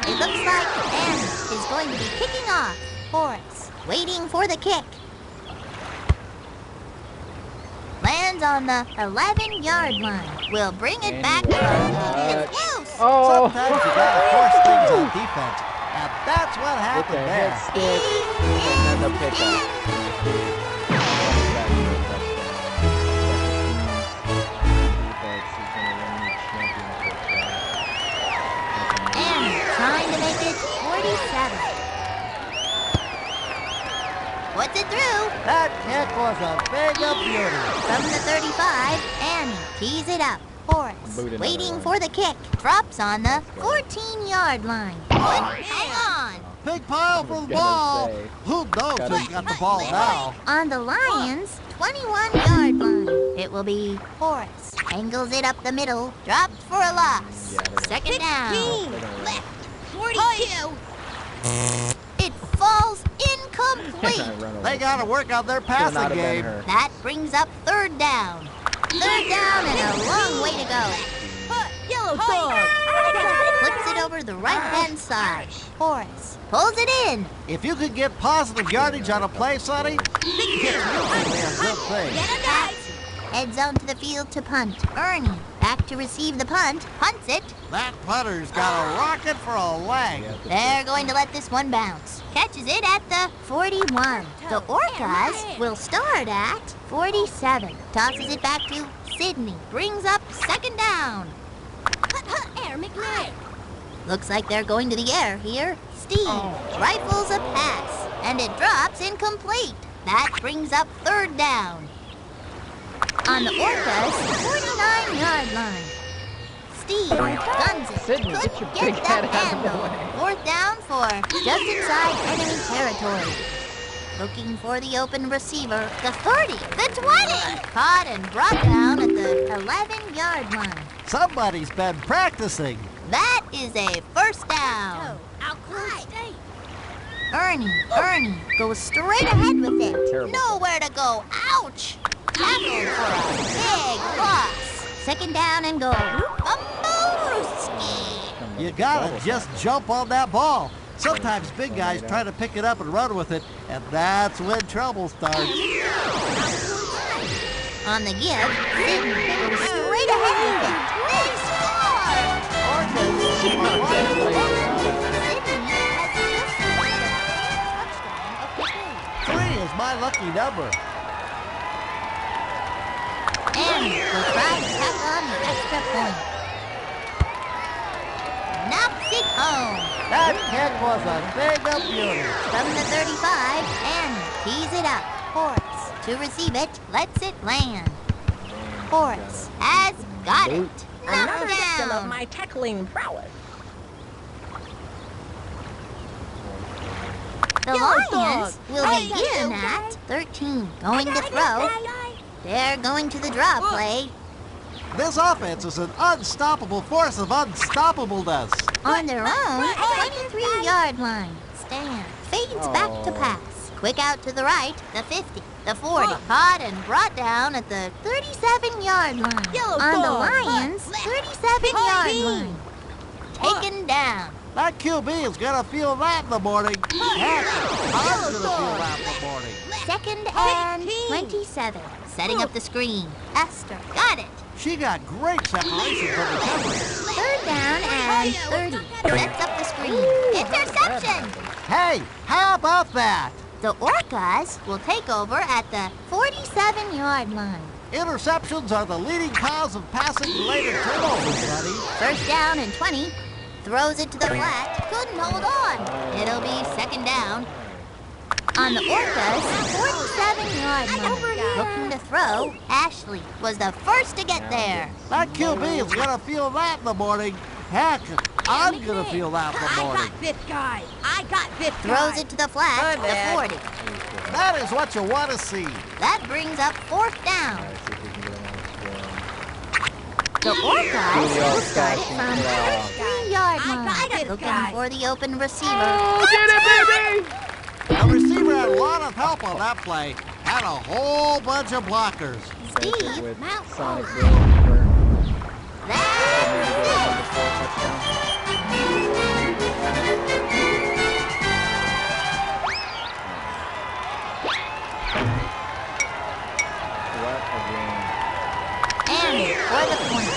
It looks like Ann is going to be kicking off. Horace waiting for the kick. Lands on the 11-yard line. We'll bring it back from it's loose.
Oh!
Sometimes you gotta force things on defense, and that's what
With the
happened
head
there.
stick and then the pickup.
And trying to make it 47. Puts it through.
That kick was a thing of beauty.
From the 35, Annie tees it up. Horace
Boot another
waiting
one.
for the kick. Drops on the 14-yard line. Hang on.
Big pile for the ball.
say.
Who knows who's got the ball now?
On the Lions' 21-yard line. It will be Horace. Angles it up the middle. Dropped for a loss.
Yeah, they're-
2nd down.
Left.
42. It falls incomplete.
They gotta work on their passing game.
That brings up 3rd down. 3rd down and a long way to go.
Yellow dog.
Flips it over the right-hand side. Horace pulls it in.
If you could get positive yardage on a play, Sonny, it's usually a good thing.
Patsy heads onto the field to punt. Ernie back to receive the punt. Punts it.
That punter's got a rocket for a leg.
They're going to let this one bounce. Catches it at the 41. The Orcas will start at 47. Tosses it back to Sydney. Brings up 2nd down.
Air McNair.
Looks like they're going to the air here. Steve rifles a pass, and it drops incomplete. That brings up 3rd down. On the Orcas' 49-yard line. Steve guns it.
Sydney, get your
Couldn't
big
that
head out of the
handle.
way.
4th down for just inside enemy territory. Looking for the open receiver. The 30, the 20. Caught and brought down at the 11-yard line.
Somebody's been practicing.
That is a 1st down. Ernie goes straight ahead with it.
Terrible.
Nowhere to go. Ouch! Tackled for a big loss. 2nd down and goal. Bamboozlski.
You gotta just jump on that ball. Sometimes big guys try to pick it up and run with it, and that's when trouble starts.
On the give, Sydney goes straight ahead with it. They score! Sydney has just scored the touchdown of the game.
3 is my lucky number.
And will try to tack on the extra point. Knocks it home.
That kick was a thing of beauty.
From the 35, Annie tees it up. Horace to receive it, lets it land. Horace has got it. Knocked down.
my tackling prowess.
The Lions will begin at 13. Going to throw. They're going to the draw play.
This offense is an unstoppable force of unstoppableness.
On their own 23-yard line. Stan fades back to pass. Quick out to the right, the 50, the 40. Caught and brought down at the 37-yard line.
Yellow
On the
dog.
Lions' 37-yard line. Taken down.
That QB is gonna feel that in the morning. Heck, I'm gonna feel that in the morning.
2nd and 27. Setting up the screen. Esther, got it.
She got great separation from the coverage.
3rd down and 30. Sets up the screen. Interception!
Hey, how about that?
The Orcas will take over at the 47-yard line.
Interceptions are the leading cause of passing-related turnovers, buddy.
1st down and 20. Throws it to the flat. Couldn't hold on. It'll be 2nd down. On the Orcas, 47-yard line. Looking to throw, Ashley was the first to get there.
That QB is gonna feel that in the morning. Heck, I'm gonna feel that in the morning.
Throws it to the flat, the 40.
That is what you want to see.
That brings up 4th down.
Let's see if we can get another score.
The Orcas will start it from the 3-yard line. Looking for the open receiver.
The receiver had a lot of help on that play. Had a whole bunch of blockers.
Steve,
With
Mount
Sonic
Forward.
Boom for
That's
number 4 touchdown. What a game.
And for the point.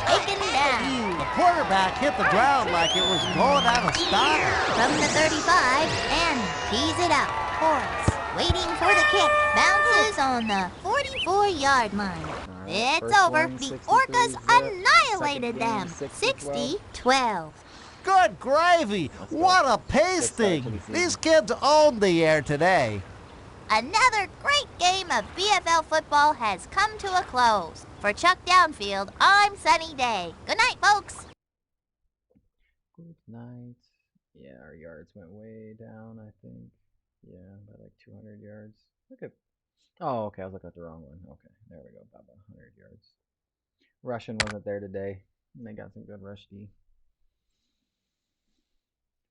Taken down.
The quarterback hit the ground like it was going out of style.
From the 35, and tees it up. Horace, waiting for the kick. Bounces on the 44-yard line. It's
first
over.
one,
The
63
Orcas
zip.
annihilated
Second
them.
game,
60-12.
Good gravy. What a pasting. These kids owned the air today.
Another great game of BFL football has come to a close. For Chuck Downfield, I'm Sunny Day. Good night, folks.
Good night. Yeah, our yards went way down, I think. Yeah, by like 200 yards. Look at. Oh, okay. I was looking at the wrong one. Okay, there we go. About 100 yards. Russian wasn't there today. And they got some good rush D.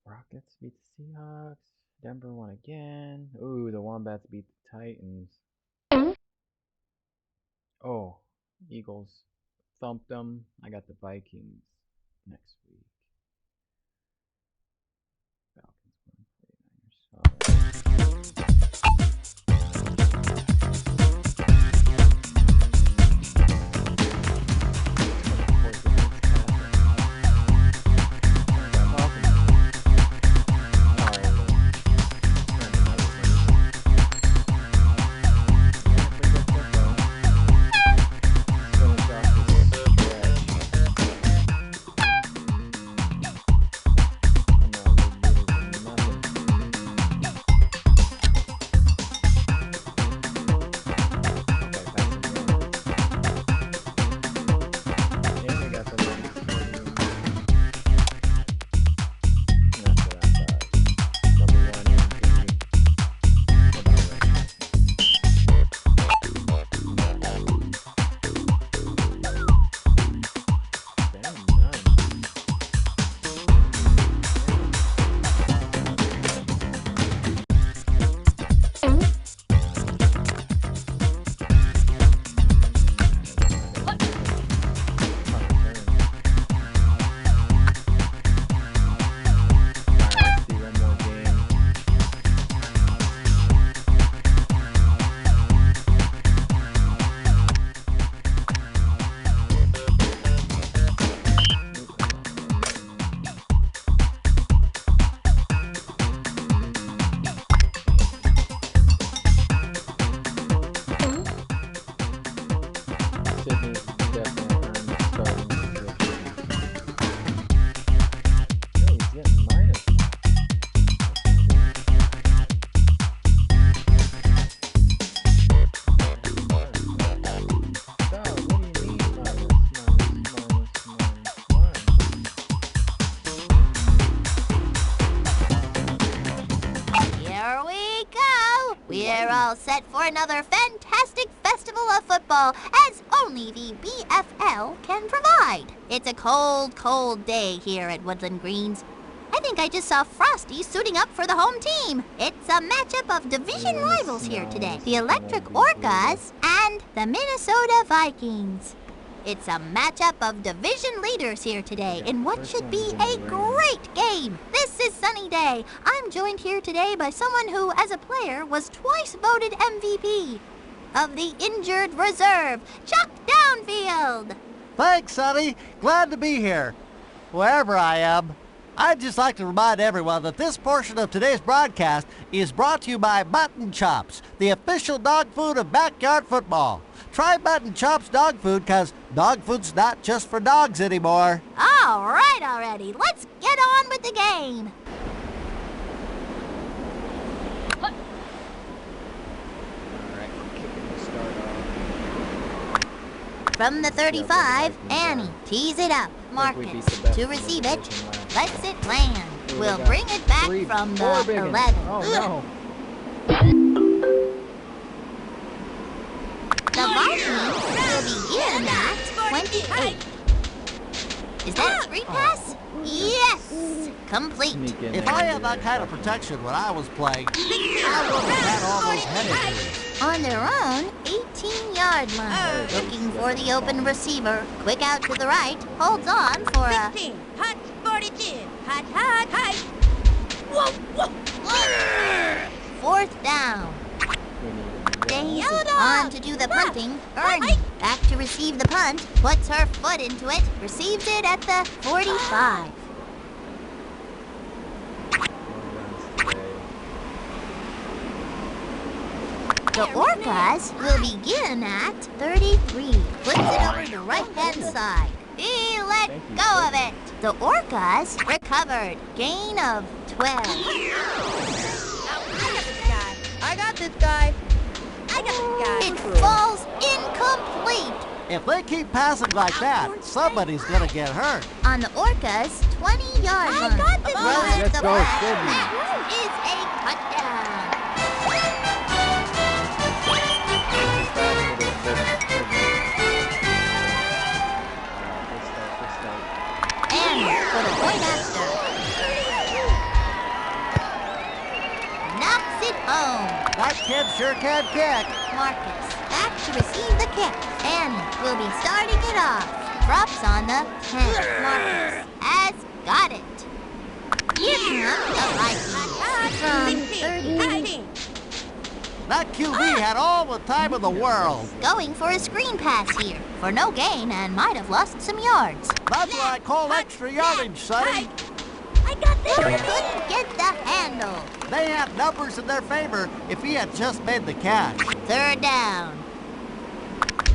Rockets beat the Seahawks. Denver won again. Ooh, the Wombats beat the Titans. Oh, Eagles thumped them. I got the Vikings next week. Falcons won
We're all set for another fantastic festival of football, as only the BFL can provide. It's a cold, cold day here at Woodland Greens. I think I just saw Frosty suiting up for the home team. It's a matchup of division rivals here today. The Electric Orcas and the Minnesota Vikings. It's a matchup of division leaders here today in what should be a great game. This is Sunny Day. I'm joined here today by someone who, as a player, was twice voted MVP of the injured reserve, Chuck Downfield.
Thanks, Sonny. Glad to be here. Wherever I am. I'd just like to remind everyone that this portion of today's broadcast is brought to you by Mutton Chops, the official dog food of backyard football. Try Mutton Chops dog food, because dog food's not just for dogs anymore.
All right already. Let's get on with the game.
All right, kicking the start off.
From the 35, Annie tees it up. Marcus to receive it. Lets it land. We'll bring it back from the 11.
Oh, no.
The Vikings will begin at 28. Is that a screen pass? Yes! Complete.
Sneak in
If
there
I
and
had
do
that kind of protection when I was playing, I wouldn't have had all those head injuries.
On their own 18-yard line. Looking for the open receiver. Quick out to the right. Holds on for a...
16. Hot 42. Hot, hot, hot. Whoa, whoa.
Fourth down. Daisy on to do the punting. Ernie back to receive the punt. Puts her foot into it. Receives it at the 45. The Orcas will begin at 33. Puts it over the right-hand side. He let go of it. The Orcas recovered. Gain of 12.
I got this guy.
It falls incomplete.
If they keep passing like that, somebody's going to get hurt.
On the Orcas' 20-yard line.
Let's
The
go,
pass.
Sydney.
That is a touchdown. And for the point after. Knocks it home.
That kid sure can kick.
Marcus back to receive the kick. Annie will be starting it off. Drops on the 10. Marcus has got it. Here comes the Vikings from 30.
That QB had all the time in the world.
Going for a screen pass here. For no gain and might have lost some yards.
That's what I call extra yardage, Sonny.
I got this.
Couldn't get the handle.
They had numbers in their favor if he had just made the catch.
Third down.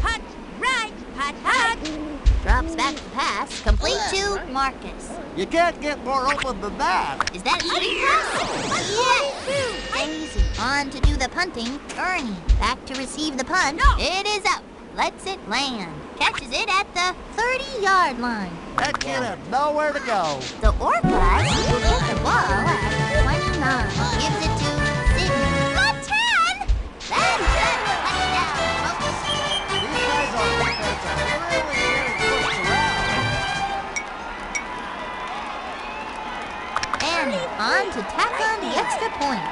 Hot, right. Hot, hot.
Drops back the pass. Complete to Marcus.
You can't get more open than that.
Is that a screen pass? Yes. Daisy on to do the punting. Ernie back to receive the punt. It is up. Lets it land. Catches it at the 30-yard line.
That kid had nowhere to go.
The Orcas will get the ball at 29. Gives it to Sydney. Got 10! That's a touchdown, folks.
These guys on defense are really getting pushed around.
And on to tack on the extra point.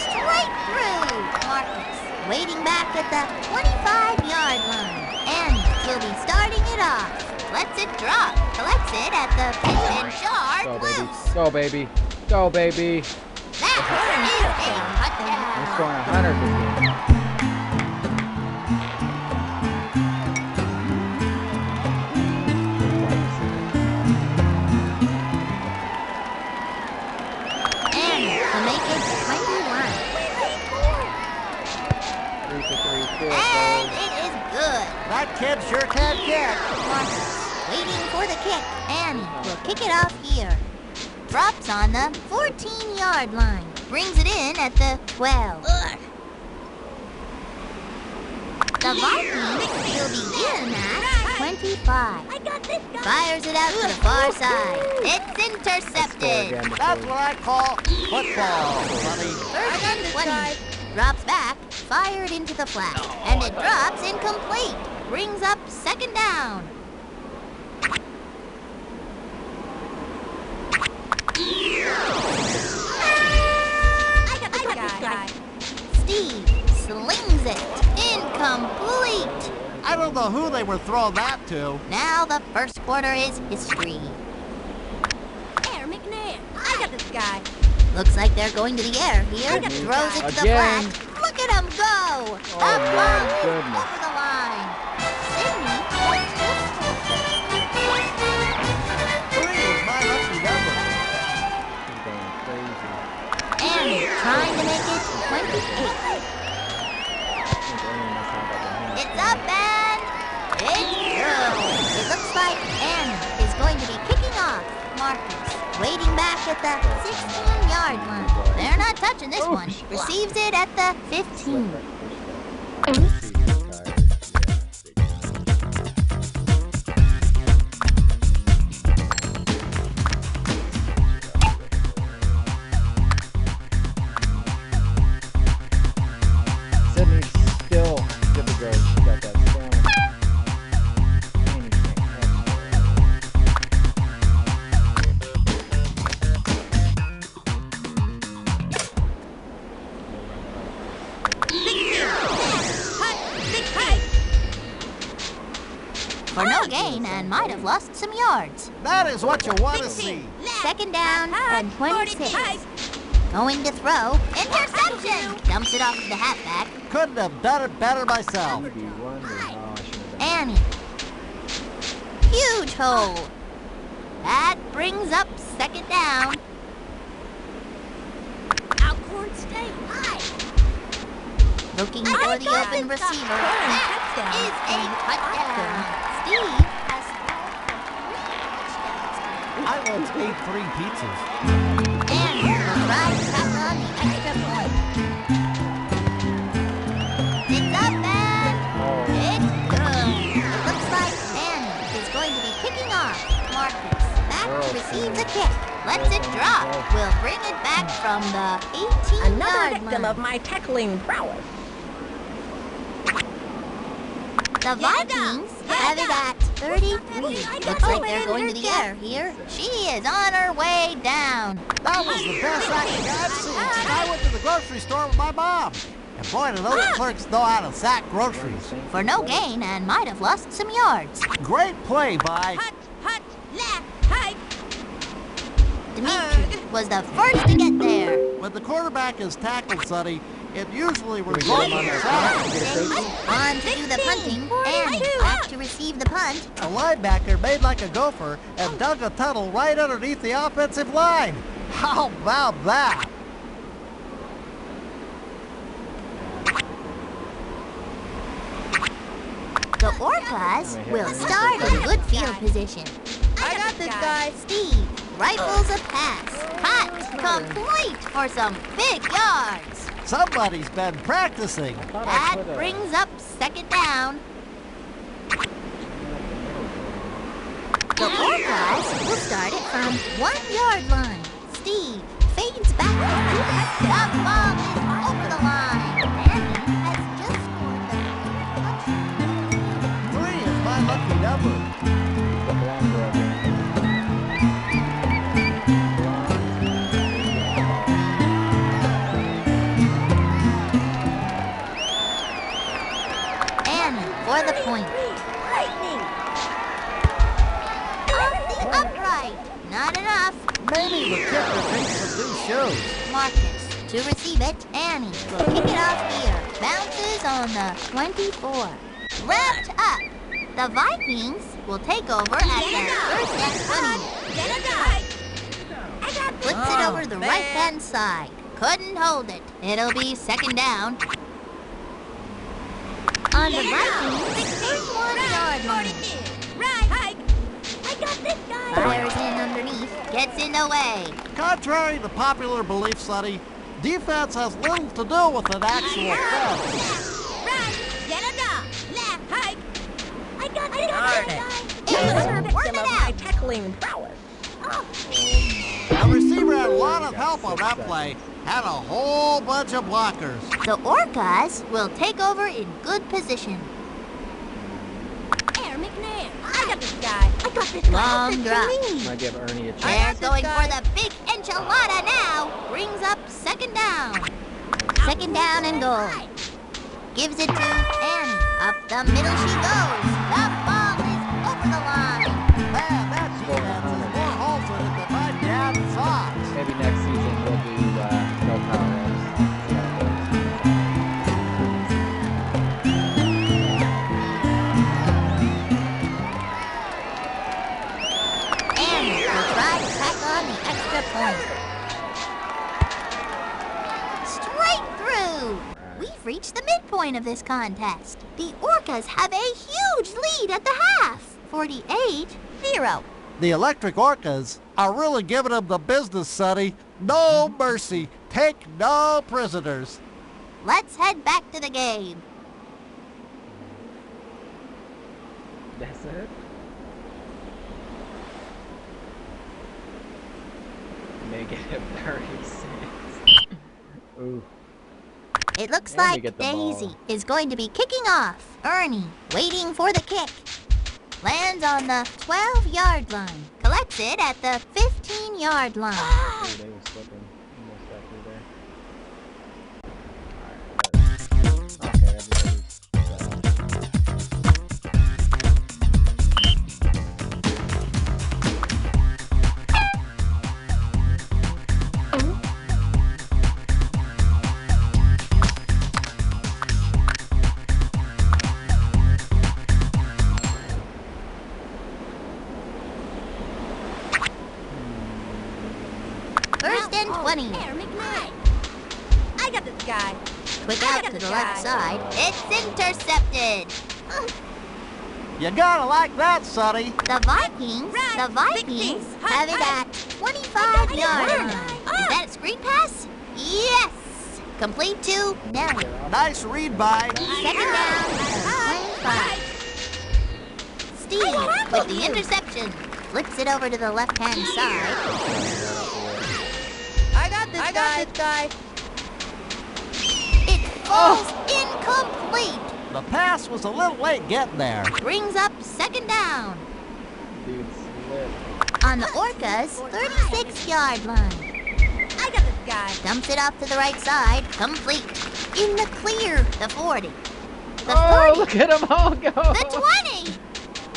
Straight through. Marcus waiting back at the 25-yard line. And he'll be starting it off. Lets it drop. Collects it at the 10-yard
Go, baby.
loose.
Go, baby. Go, baby.
That is a touchdown.
We're scoring 100.
And to make it 21.
3 for 3 field
And
goal.
it is good.
That kid sure can kick.
Marcus waiting for the kick. Annie will kick it off here. Drops on the 14-yard line. Brings it in at the 12. The Vikings will begin at 25.
I got this guy.
Fires it out to the far side. It's
Score
intercepted.
again
That's
before
what I call football, Sonny.
First and 20. Drops back, fired into the flat. And it drops incomplete. Brings up second down.
I got this guy.
Steve slings it. Incomplete.
I don't know who they were throwing that to.
Now the first quarter is history.
Air McNair. I got this guy.
Looks like they're going to the air here.
I got this
Throws it
guy.
to the
Again.
flat. Look at him go!
Oh,
Up
my
bomb is
goodness.
over the line. Sydney.
Three is my lucky number.
He's going crazy.
And trying to make it 28.
I think Ernie must have like a hand.
It's up and it's good. It looks like Annie is going to be kicking off. Marcus waiting back at the 16-yard line. They're not touching this one. Receives it at the 15.
Sydney's still difficult. She got that stamina. And he can't catch
For no gain and might have lost some yards.
That is what you want to see.
Second down and 26. Going to throw. Interception! Dumps it off to the halfback.
Couldn't have done it better myself.
Stevie Wonder. Oh, I should have done
Annie. Huge hole. That brings up second down.
Alcorn State.
Looking for the open receiver. That is a touchdown. Steve has
I once ate 3 pizzas.
and will try to tack on the extra point. It's up and it's good. It looks like Annie is going to be kicking off. Marcus back to receive the kick. Lets it drop. Will bring it back from the 18-yard line.
my tackling prowess.
The Vikings have it at 33. Looks like they're going to the air here. She is on her way down.
That was the best sacking I've seen since I went to the grocery store with my mom. And boy, do those clerks know how to sack groceries.
For no gain and might have lost some yards.
Great play by...
Hut, left, hike.
Dimitri was the first to get there.
When the quarterback is tackled, Sonny, it usually
we get
results
him
in
on
a
our
sack.
side? Get a safety?
On to do the punting. And back to receive the punt.
A linebacker made like a gopher and dug a tunnel right underneath the offensive line. How about that?
The Orcas will start in good field position.
I got this guy.
Steve rifles a pass. Cut complete for some big yards.
Somebody's been practicing.
Thought I
That
put a-
brings up second down. The Orcas will start it from 1-yard line. Steve fades back. The ball is over the line. Annie has just scored the
3 is my lucky number.
the blocker of it.
Annie for the point. Off the upright. Not enough.
Maybe the kicker needs some new shoes.
Marcus to receive it. Annie will kick it off here. Bounces on the 24. Wrapped up. The Vikings will take over at the first and 20. Flips it over the right-hand side. Couldn't hold it. It'll be second down. On the Vikings, 1-yard line. Fires in underneath. Gets in the way.
Contrary to popular belief, Sonny, defense has little to do with an actual threat.
Work it out.
tackling prowess.
The receiver had a lot of help on that play. Had a whole bunch of blockers.
The Orcas will take over in good position.
Air McNair. I got this guy. I got this
Long drop.
Might give Ernie a
They're
chance.
going for the big enchilada now. Brings up second down. Second down and goal. Gives it to Annie. Up The middle she goes. The ball is over the line.
Man, that defense is more wholesome than my dad thought.
Maybe next season we'll do no power ups.
And we'll try to tack on the extra point. Straight through! We've reached the midpoint of this contest. The Orcas have a huge lead at the half. 48-0.
The Electric Orcas are really giving them the business, Sonny. No mercy. Take no prisoners.
Let's head back to the game.
That's it? Negative 36. Ooh.
It looks
And we
like
get the
Daisy
ball.
is going to be kicking off. Ernie, waiting for the kick. Lands on the 12-yard line. Collects it at the 15-yard line.
Ooh, they were slipping. Almost got through there. Alright. Okay, everybody's
First and 20.
I got this guy.
Quick out to the left side. It's intercepted.
You gotta like that, Sonny.
The Vikings have it at 25-yard line. Is that a screen pass? Yes. Complete to Nelly.
Nice read by.
Second down at 25. Steve with the interception. Flips it over to the left-hand side.
I got this guy.
It falls incomplete.
The pass was a little late getting there.
Brings up second down.
dude slipped.
On the Orcas' 36-yard line.
I got this guy.
Dumps it off to the right side. Complete. In the clear. The 40. The
Oh,
30.
look at them all go!
The 20.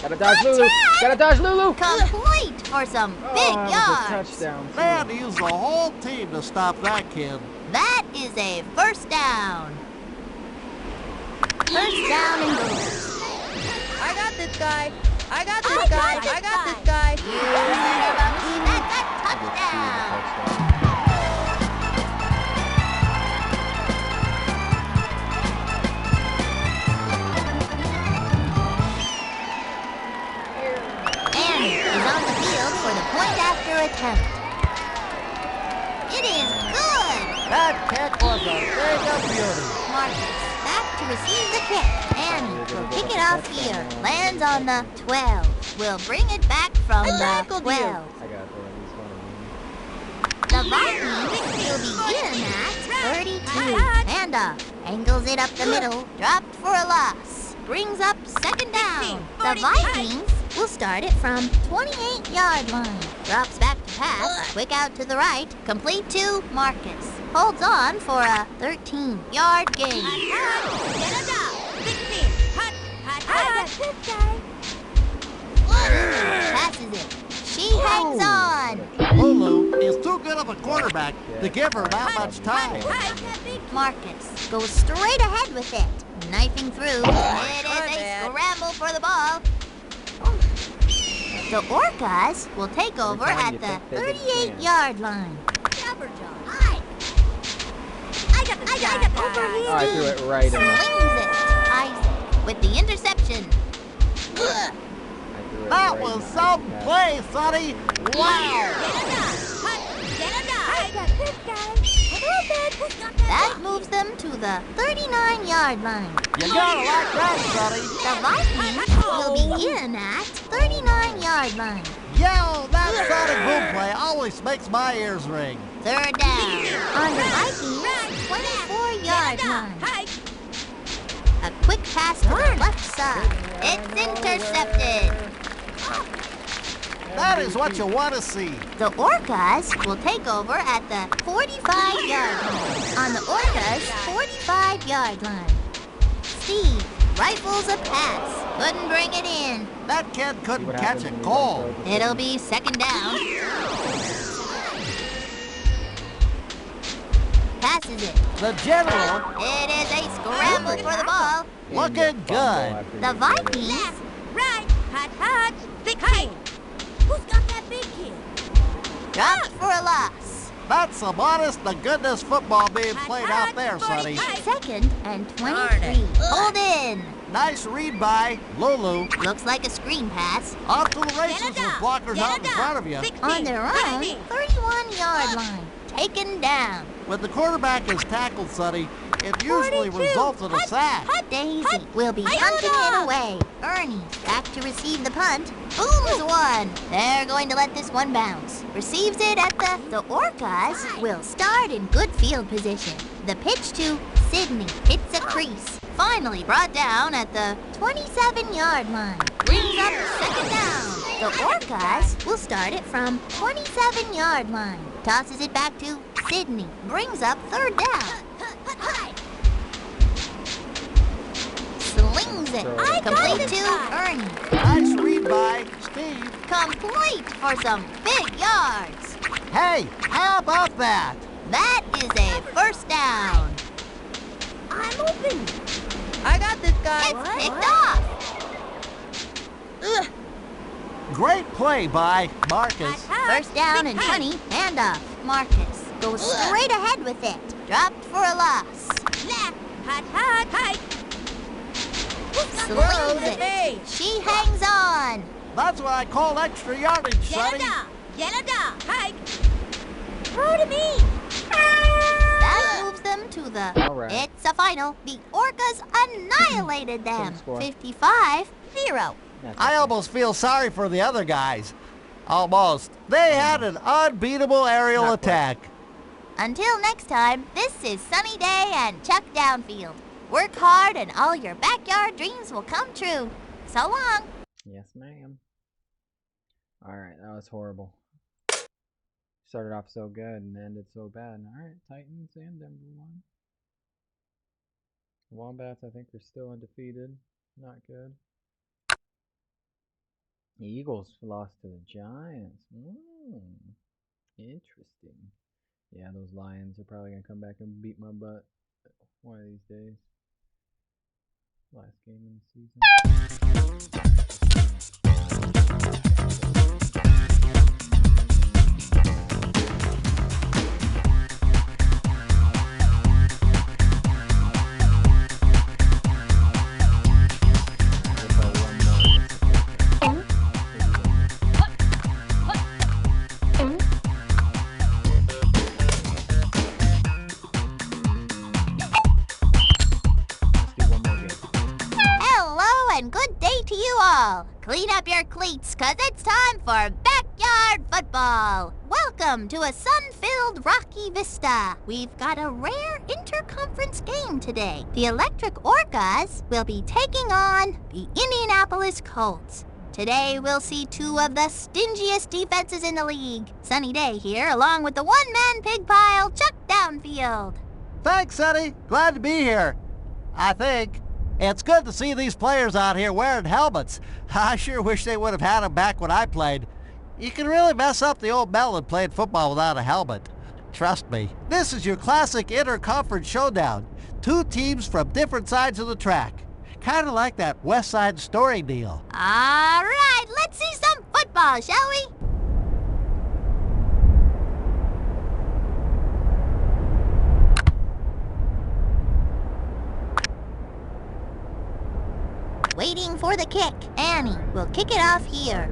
Gotta dodge Lulu! Gotta dodge Lulu!
Complete for some big
Oh, that was a
yards.
touchdown. too.
Man, he used the whole team to stop that kid.
That is a first down. First down and goal.
I got this guy. I got this guy.
That's a touchdown. And is on the field for the point after attempt. It is good.
That kick was a thing of beauty.
Marcus back to receive the kick. And will kick it off here. Lands on the 12. Will bring it back from the 12.
I got there at least one of them.
The Vikings will begin at 32. Handoff. Angles it up the middle. Dropped for a loss. Brings up second down. The Vikings will start it from 28-yard line. Drops back to pass. Quick out to the right. Complete to Marcus. Holds on for a 13-yard gain. Passes it. She hangs on.
Lulu is too good of a quarterback to give her that much time.
Marcus goes straight ahead with it. Knifing through. It is a scramble for the ball. The Orcas will take over at the 38-yard line. I got over here.
Oh, I threw it right in the...
Slings it. Isaac with the interception.
I threw it
That
right in
was
the
some
ice
play, Sonny. Wow.
That moves them to the 39-yard line.
You gotta like that, Sonny.
The Vikings will begin at 39-yard line.
Yo, that Sonic boom play always makes my ears ring.
Third down. On the Vikings' 24-yard line. A quick pass to the left side. It's intercepted.
That is what you want to see.
The Orcas will take over at the 45-yard line. On the Orcas' 45-yard line. Steve Rifles a pass. Couldn't bring it in.
That kid
See
couldn't
what
catch
happens
it
when you
cold.
don't throw the
It'll
football.
be second down. Passes it.
The general
It is a scramble for the ball.
looking
And the fumble
good.
after
The
you get it.
Vikings
Right. Hot. Big kid. Who's got that big kid?
dropped for a loss.
That's some honest to goodness football being played out there, Sonny.
Second and 23. Hold in.
Nice read by Lulu.
Looks like a screen pass.
Off to the races with blockers out in front of you.
On their own 31-yard line. Taken down.
When the quarterback is tackled, Sonny, it usually results in a sack.
Daisy will be hunting it away. Ernie back to receive the punt. Booms one. They're going to let this one bounce. Receives it at the Orcas will start in good field position. The pitch to Sydney hits a crease. Finally brought down at the 27-yard line. Brings up second down. The Orcas will start it from 27-yard line. Tosses it back to Sydney. Brings up third down. Slings it. Complete to Ernie.
Nice read by Steve.
Complete for some big yards.
Hey, how about that?
That is a first down.
I'm open. I got this guy.
It's picked off.
Great play by Marcus.
First down and 20. Handoff. Marcus goes straight ahead with it. Dropped for a loss.
Left. Hot.
Slings it. She hangs on.
That's what I call extra yardage, Sonny.
Yellow dog. Hike. Throw to me.
That moves them to the...
All right.
It's a final. The Orcas annihilated them.
Same score.
55-0.
That's
I
okay.
almost feel sorry for the other guys. Almost. They had an unbeatable aerial
Not quite.
attack.
Until next time, this is Sunny Day and Chuck Downfield. Work hard and all your backyard dreams will come true. So long.
Yes, ma'am. Alright, that was horrible. Started off so good and ended so bad. Alright, Titans and Denver won. Wombats, I think, are still undefeated. Not good. The Eagles lost to the Giants. Interesting. Yeah, those Lions are probably going to come back and beat my butt one of these days. Last game in the season.
Hello and good day to you all. Clean up your cleats, 'cause it's time for backyard football. Welcome to a sun-filled rocky vista. We've got a rare interconference game today. The Electric Orcas will be taking on the Indianapolis Colts. Today we'll see two of the stingiest defenses in the league. Sunny Day here, along with the one-man pig pile, Chuck Downfield.
Thanks, Sonny. Glad to be here. I think. It's good to see these players out here wearing helmets. I sure wish they would have had them back when I played. You can really mess up the old melon playing football without a helmet. Trust me. This is your classic interconference showdown. Two teams from different sides of the track. Kind of like that West Side Story deal.
All right, let's see some football, shall we? Waiting for the kick. Annie will kick it off here.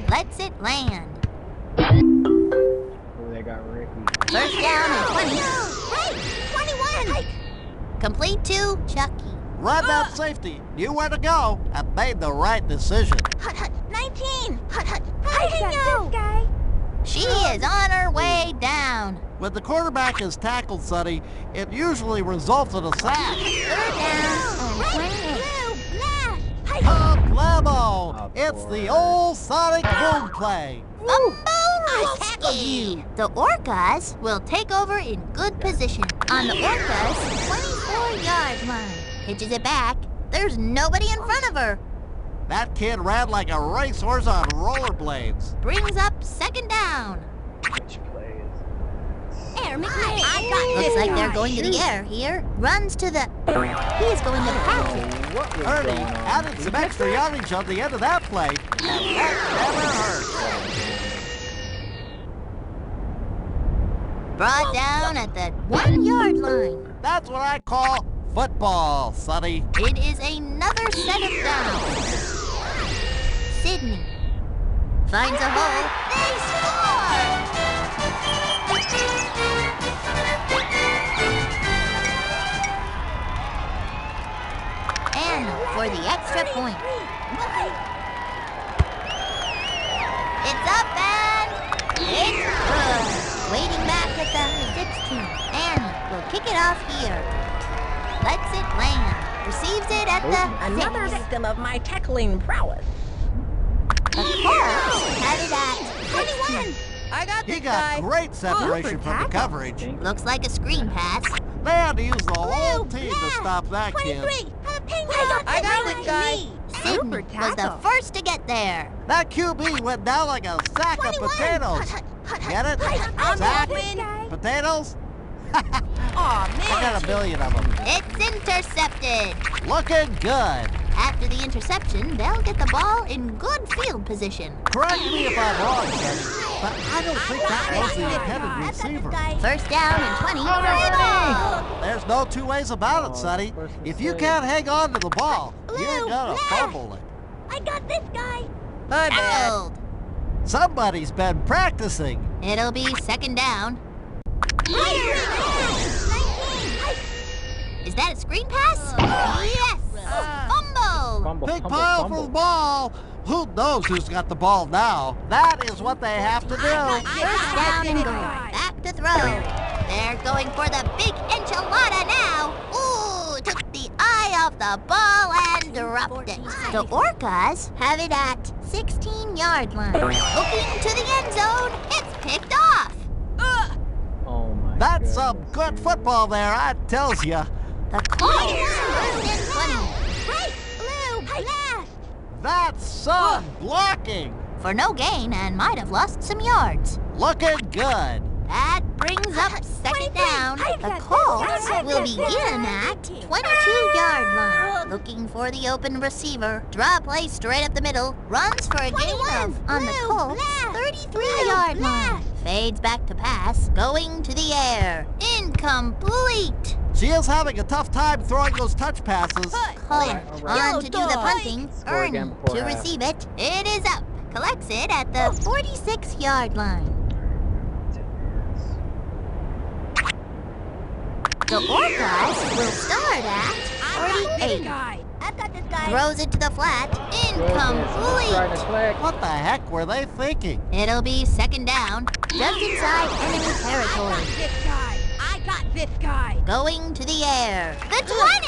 Lets it land.
Oh, they got Ricky.
First down and 20. Hey, 21. Complete to Chucky.
Run that safety. Knew where to go and made the right decision.
19.
I got this guy.
She is on her way down.
When the quarterback is tackled, Sonny, it usually results in a sack.
Third down and 28.
Come, Clemo!
Of
It's the
course.
old Sonic boom play.
Fumble I tackled you. The Orcas will take over in good position on the Orcas' 24-yard line. Pitches it back. There's nobody in front of her.
That kid ran like a racehorse on rollerblades.
Brings up second down.
Which plays?
Air McMahon.
I got Looks like they're going to the air here. Runs to the... He is going to pass it.
What was
Ernie
going on?
added some extra yardage on the end of that play, and that never hurt.
Brought down at the 1-yard line.
That's what I call football, Sonny.
It is another set of downs. Sydney finds a hole. They score! And for the extra point. It's up and it's good. Waiting back at the 16. And will kick it off here. Lets it land. Receives it at the
Another
6.
victim of my tackling prowess.
The Colts had it at 21.
I got
He got great separation from the coverage.
Looks like a screen pass.
They had to use the whole team to stop that kid.
I got this guy.
Sydney was the first to get there.
That QB went down like a sack of potatoes. Get it?
I'm
Sack?
open.
Potatoes?
Aw,
I got a billion of them.
It's intercepted.
Looking good.
After the interception, they'll get the ball in good field position.
Correct me if I'm wrong, Sonny, but I don't think that was the intended receiver.
First down and 20 for Sydney.
There's no two ways about it, Sonny. If you can't hang on to the ball, you're gonna fumble it.
I got this guy.
Tackled.
Somebody's been practicing.
It'll be second down. Is that a screen pass? Yes. Fumble.
Fumble,
Big
fumble,
pile
fumble.
for the ball. Who knows who's got the ball now? That is what they have to do.
First down and goal. Back to throw. They're going for the big enchilada now. Ooh, took the eye off the ball and dropped it. The Orcas have it at 16-yard line. Looking to the end zone. It's picked off.
Oh my
That's
goodness.
some good football there, I tells ya.
The Colts first and 20.
That's some blocking.
For no gain and might have lost some yards.
Looking good.
That brings up second down. The Colts will begin at 22-yard line. Looking for the open receiver. Draw play straight up the middle. Runs for a gain of, on the Colts, 33-yard line. Fades back to pass. Going to the air. Incomplete.
She is having a tough time throwing those touch passes.
Collar
Alright.
on to do the punting.
Score again
Ernie
before
to
half.
receive it. It is up. Collects it at the 46-yard line. The Orcas will start at 48.
I've got this guy.
Throws it to the flat.
Trying
Incomplete.
to click.
What the heck were they thinking?
It'll be second down. Just inside enemy territory.
This guy. I got this guy.
Going to the air. The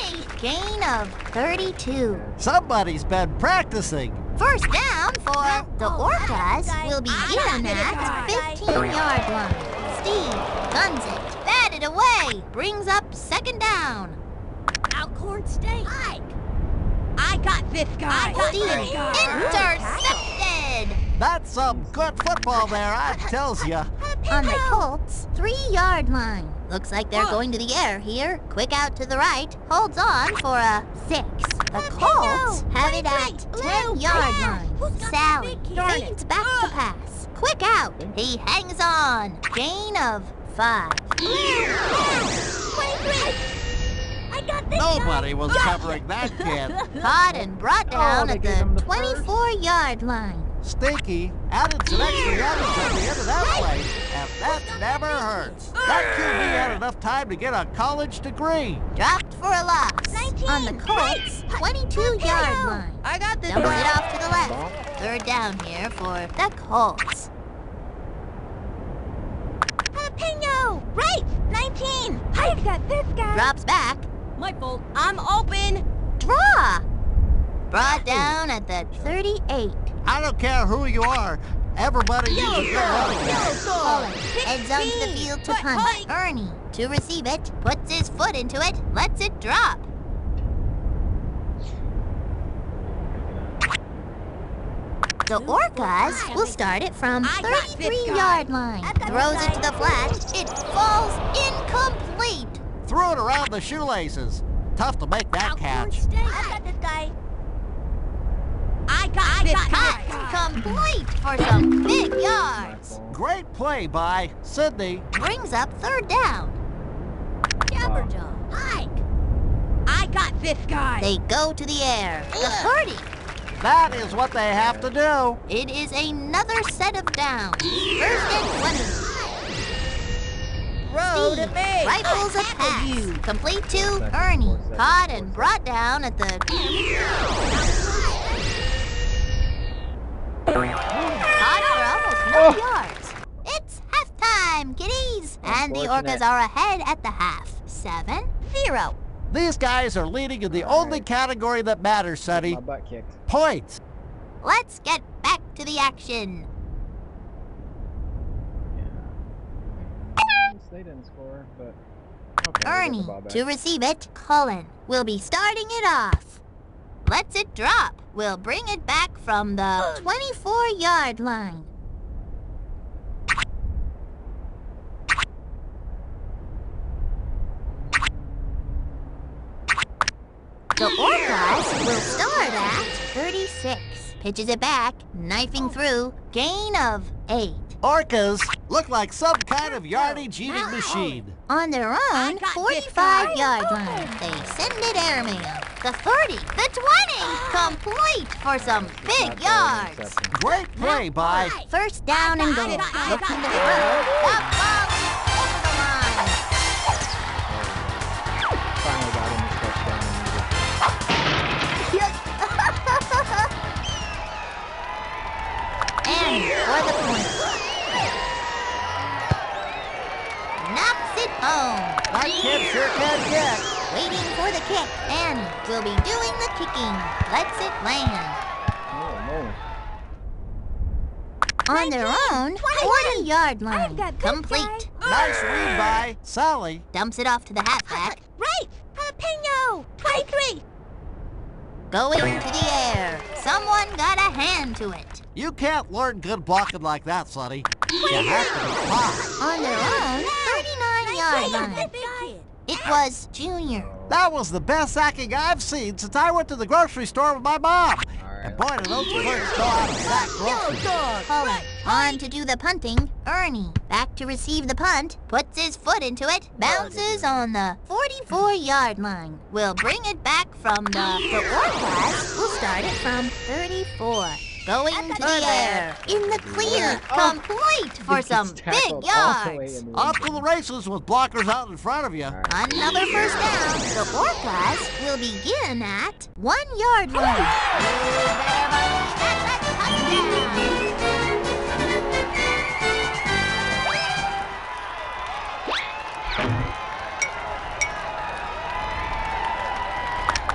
20. Gain of 32.
Somebody's been practicing.
First down for the Orcas will begin at 15-yard line. Steve guns it. Batted away. Brings up second down.
Alcorn State. I got this guy.
Steve intercepted.
That's some good football there, I tells ya.
On the Colts' 3-yard line. Looks like they're going to the air here. Quick out to the right. Holds on for a 6. The Colts have it at 10-yard line. Sally fades back to pass. Quick out. He hangs on. Gain of 5.
I got this
Nobody was covering that kid.
Caught and brought down
they
at
gave him
the
the first.
24-yard line.
Stinky added some extra yardage at the end of that play, and that never hurts. That QB had enough time to get a college degree.
Dropped for a loss. On the Colts' 22-yard line.
I got this
Dumps
guy.
it off to the left. Third down here for the Colts.
Jalapeno! Right! 19! I've got this guy!
Drops back.
My fault. I'm open.
Draw. Brought down at the 38.
I don't care who you are, Everybody needs a good running back.
Colin heads onto the field to punt. Ernie, to receive it, puts his foot into it, lets it drop. The Orcas will start it from 33-yard line. Throws it to the flat. It falls incomplete.
Threw it around the shoelaces. Tough to make that catch.
I got this guy.
I got
Cut complete for some big yards.
Great play by Sydney.
Brings up third down.
Jabberjaw. Hike. I got this guy.
They go to the air. The 30.
That is what they have to do.
It is another set of downs. First and 20.
Throw to me.
Rifles a pass. Complete to Ernie. Caught and brought down at the... Caught for almost no yards. It's halftime, kiddies. And the Orcas are ahead at the half. 7-0.
These guys are leading in the only category that matters, Sonny.
My butt kicked.
Points.
Let's get back to the action.
They didn't score, but okay.
Ernie, to receive it, Cullen will be starting it off. Lets it drop. We'll bring it back from the 24-yard line. The Orcas will start at 36. Pitches it back, knifing through, gain of 8.
Orcas look like some kind of yardage-eating machine.
On their own 45-yard line, they send it airmail. The 30, the 20, complete for some big yards.
Great play by...
First down and goal. Looking to throw. The ball is over the line.
Finally got him his touchdown.
And for the point. Knocks it home.
That kid sure can get.
Waiting for the kick. And will be doing the kicking. Lets it land.
Oh,
On their own 40-yard line.
I've got this
Complete.
Nice read by Sally.
Dumps it off to the halfback.
Right! Jalapeno! 23!
Going to the air. Someone got a hand to it.
You can't learn good blocking like that, Sonny. You have to be caught.
On their own 39-yard line. It was Junior.
That was the best sacking I've seen since I went to the grocery store with my mom. And boy, do those clerks know how to sack groceries.
Cullen on to do the punting. Ernie back to receive the punt. Puts his foot into it. Bounces on the 44-yard line. We'll bring it back from the Orcas will start it from 34. Going to the air. In the clear. Complete for some big yards.
Off to the races with blockers out in front of you.
Another first down. The Orcas will begin at 1-yard line. You better believe that's a touchdown.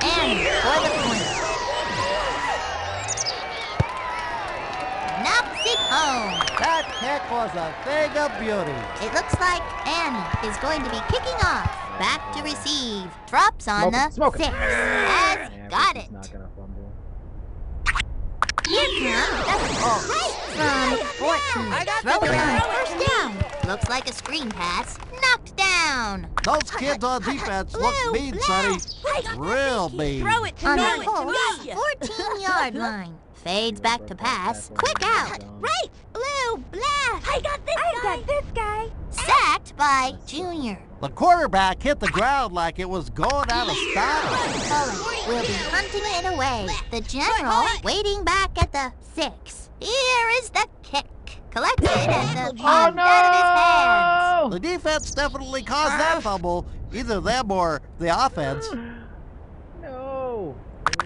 And for the point. Knocks it home.
That kick was a thing of beauty.
It looks like Annie is going to be kicking off. Back to receive. Drops on the 6. Has got it.
Not gonna fumble.
Here comes the from 14. Throw it on first down. Looks like a screen pass. Knocked down.
Those kids on defense look mean, Sonny. Real mean.
Throw it to
On
me.
the whole 14-yard line. Fades back to pass. Quick out.
Right! Blue! Blast! I got this guy!
Sacked by Junior.
The quarterback hit the ground like it was going out of style.
Cullen will be hunting it away. The general waiting back at the 6. Here is the kick. Collected and the punt out of his hands.
The defense definitely caused that fumble. Either them or the offense.
No.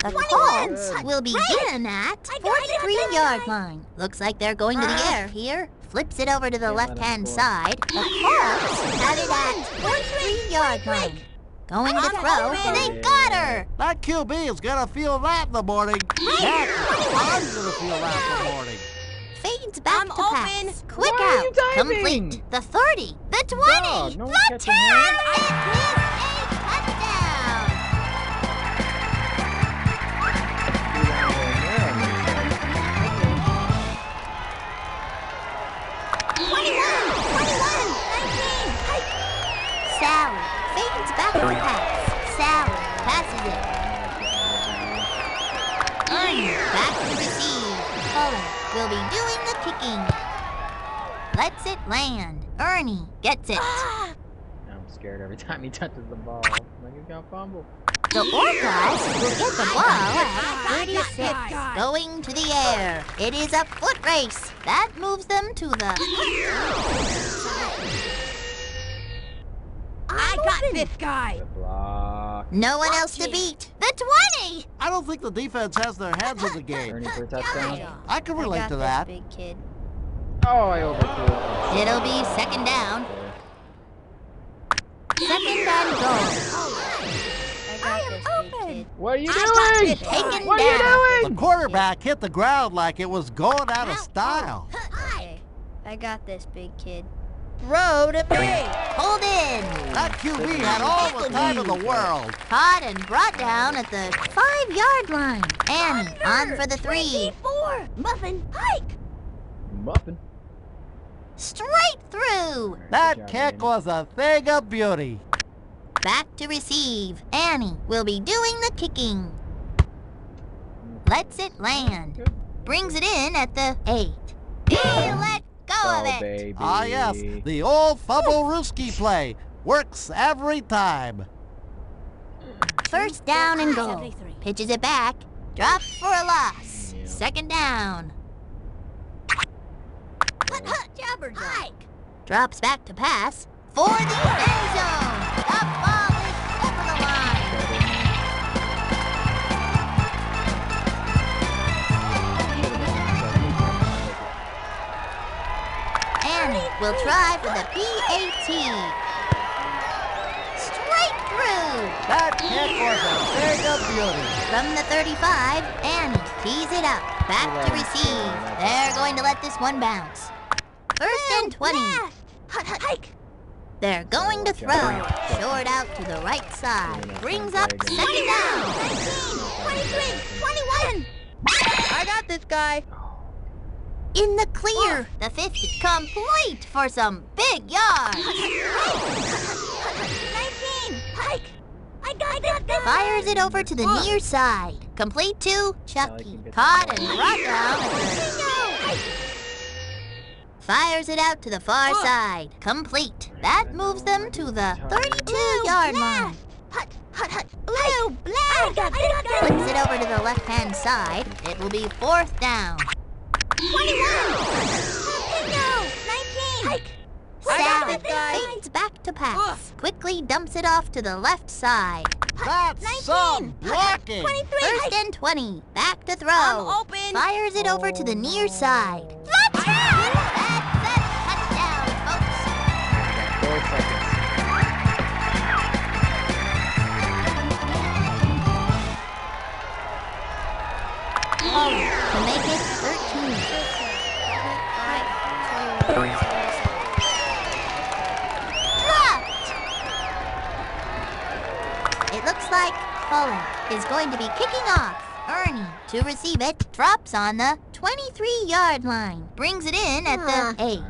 The Colts will begin at 43-yard line. Looks like they're going to the air here. Flips it over to the left-hand side. The Colts have it at 43-yard line. Going to throw. They got her.
That QB is going to feel that in the morning. Heck, I'm going to feel that in the morning.
Fades Fades back
I'm
to
open.
pass. Quick
Why are
out.
you diving?
Complete. The 30. The 20.
Dog, no one's
the
catching
10.
him.
It is a touchdown. Sally fades back to pass. Sally passes it. Ernie back to receive. Cullen will be doing the kicking. Lets it land. Ernie gets it.
I'm scared every time he touches the ball. Like he's gonna fumble.
The Orcas will get the ball at 36, going to the air. It is a foot race. That moves them to the...
I got this guy.
The block.
No one else to beat. The 20!
I don't think the defense has their heads in the game.
Ernie for a touchdown.
I can relate to that.
Big kid.
Oh, I overthrew it.
It'll be second down. Second and goal.
I am open.
What are you
got
doing?
this. Taken
What are you
down.
doing?
The quarterback hit the ground like it was going out of style.
Okay, I got this, big kid. Throw to me.
Hold in.
That QB had all the time in the world.
Caught and brought down at the 5-yard line. Annie on for the 3.
4. Muffin, hike.
Muffin.
Straight through.
That
Good job,
kick
Annie.
was a thing of beauty.
Back to receive. Annie will be doing the kicking. Lets it land.
Good.
Brings it in at the 8. He let go of
Oh,
it.
baby.
Ah, yes, the old fumble rooski play works every time.
First down and goal.
73.
Pitches it back. Drops for a loss.
Yeah.
Second down.
Hike.
Drops back to pass for the end zone. The ball is over the line. Annie will try for the PAT. Straight through.
That kick was a thing of beauty.
From the 35, Annie tees it up. Back to receive. They're going to let this one bounce. First and 20.
Hike.
They're going to throw. Short out to the right side. Brings up second down.
23. 21. I got this guy.
In the clear. The 50 complete for some big yards.
19. Hike. I got this.
Fires it over to the near side. Complete to Chucky. Caught and brought down at the... Fires it out to the far side. Complete. That moves them to the 32-yard line.
Blue. I got this.
Flips it over to the left-hand side. It will be fourth down.
21. 19. Hike.
Sally fades back to pass. Quickly dumps it off to the left side.
That's some blocking.
23.
First and 20. Back to throw.
I'm open.
Fires it over to the near side. Touchdown! That's a touchdown, folks.
4 seconds.
To make it 13. Dropped! It looks like Cullen is going to be kicking off. Ernie, to receive it, drops on the 23-yard line. Brings it in at the 8.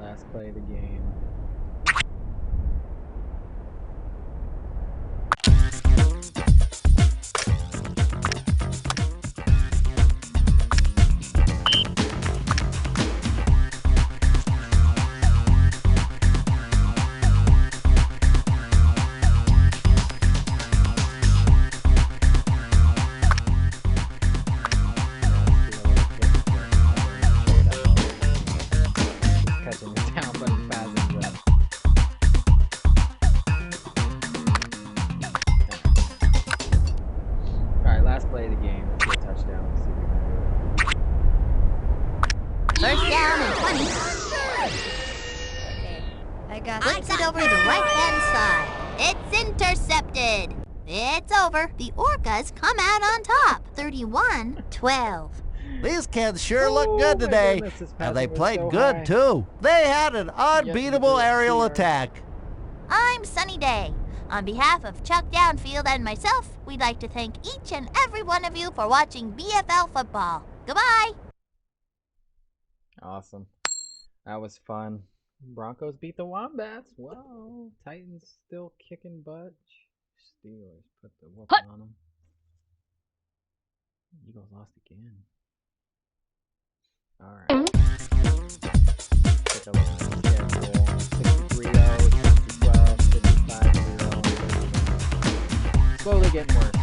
Last play of the game. Catching it down, but he passes it. Alright, last play of the game. Let's get a touchdown. Let's see if we can do it.
First down and 20.
Okay, I got
Flips it over to the right-hand side. It's intercepted. It's over. The Orcas come out on top. 31-12.
These kids sure look
Oh,
good
my
today,
goodness, this
and they
passing was
played
so
good
high.
too. They had an unbeatable
the
aerial
CR.
attack.
I'm Sunny Day. On behalf of Chuck Downfield and myself, we'd like to thank each and every one of you for watching BFL football. Goodbye.
Awesome. That was fun. Broncos beat the Wombats. Wow. Titans still kicking butt. Steelers put the whooping on them. Eagles lost again. Alright. Take a look at the schedule. 63-0, 60-12, 55-0. Slowly getting worse.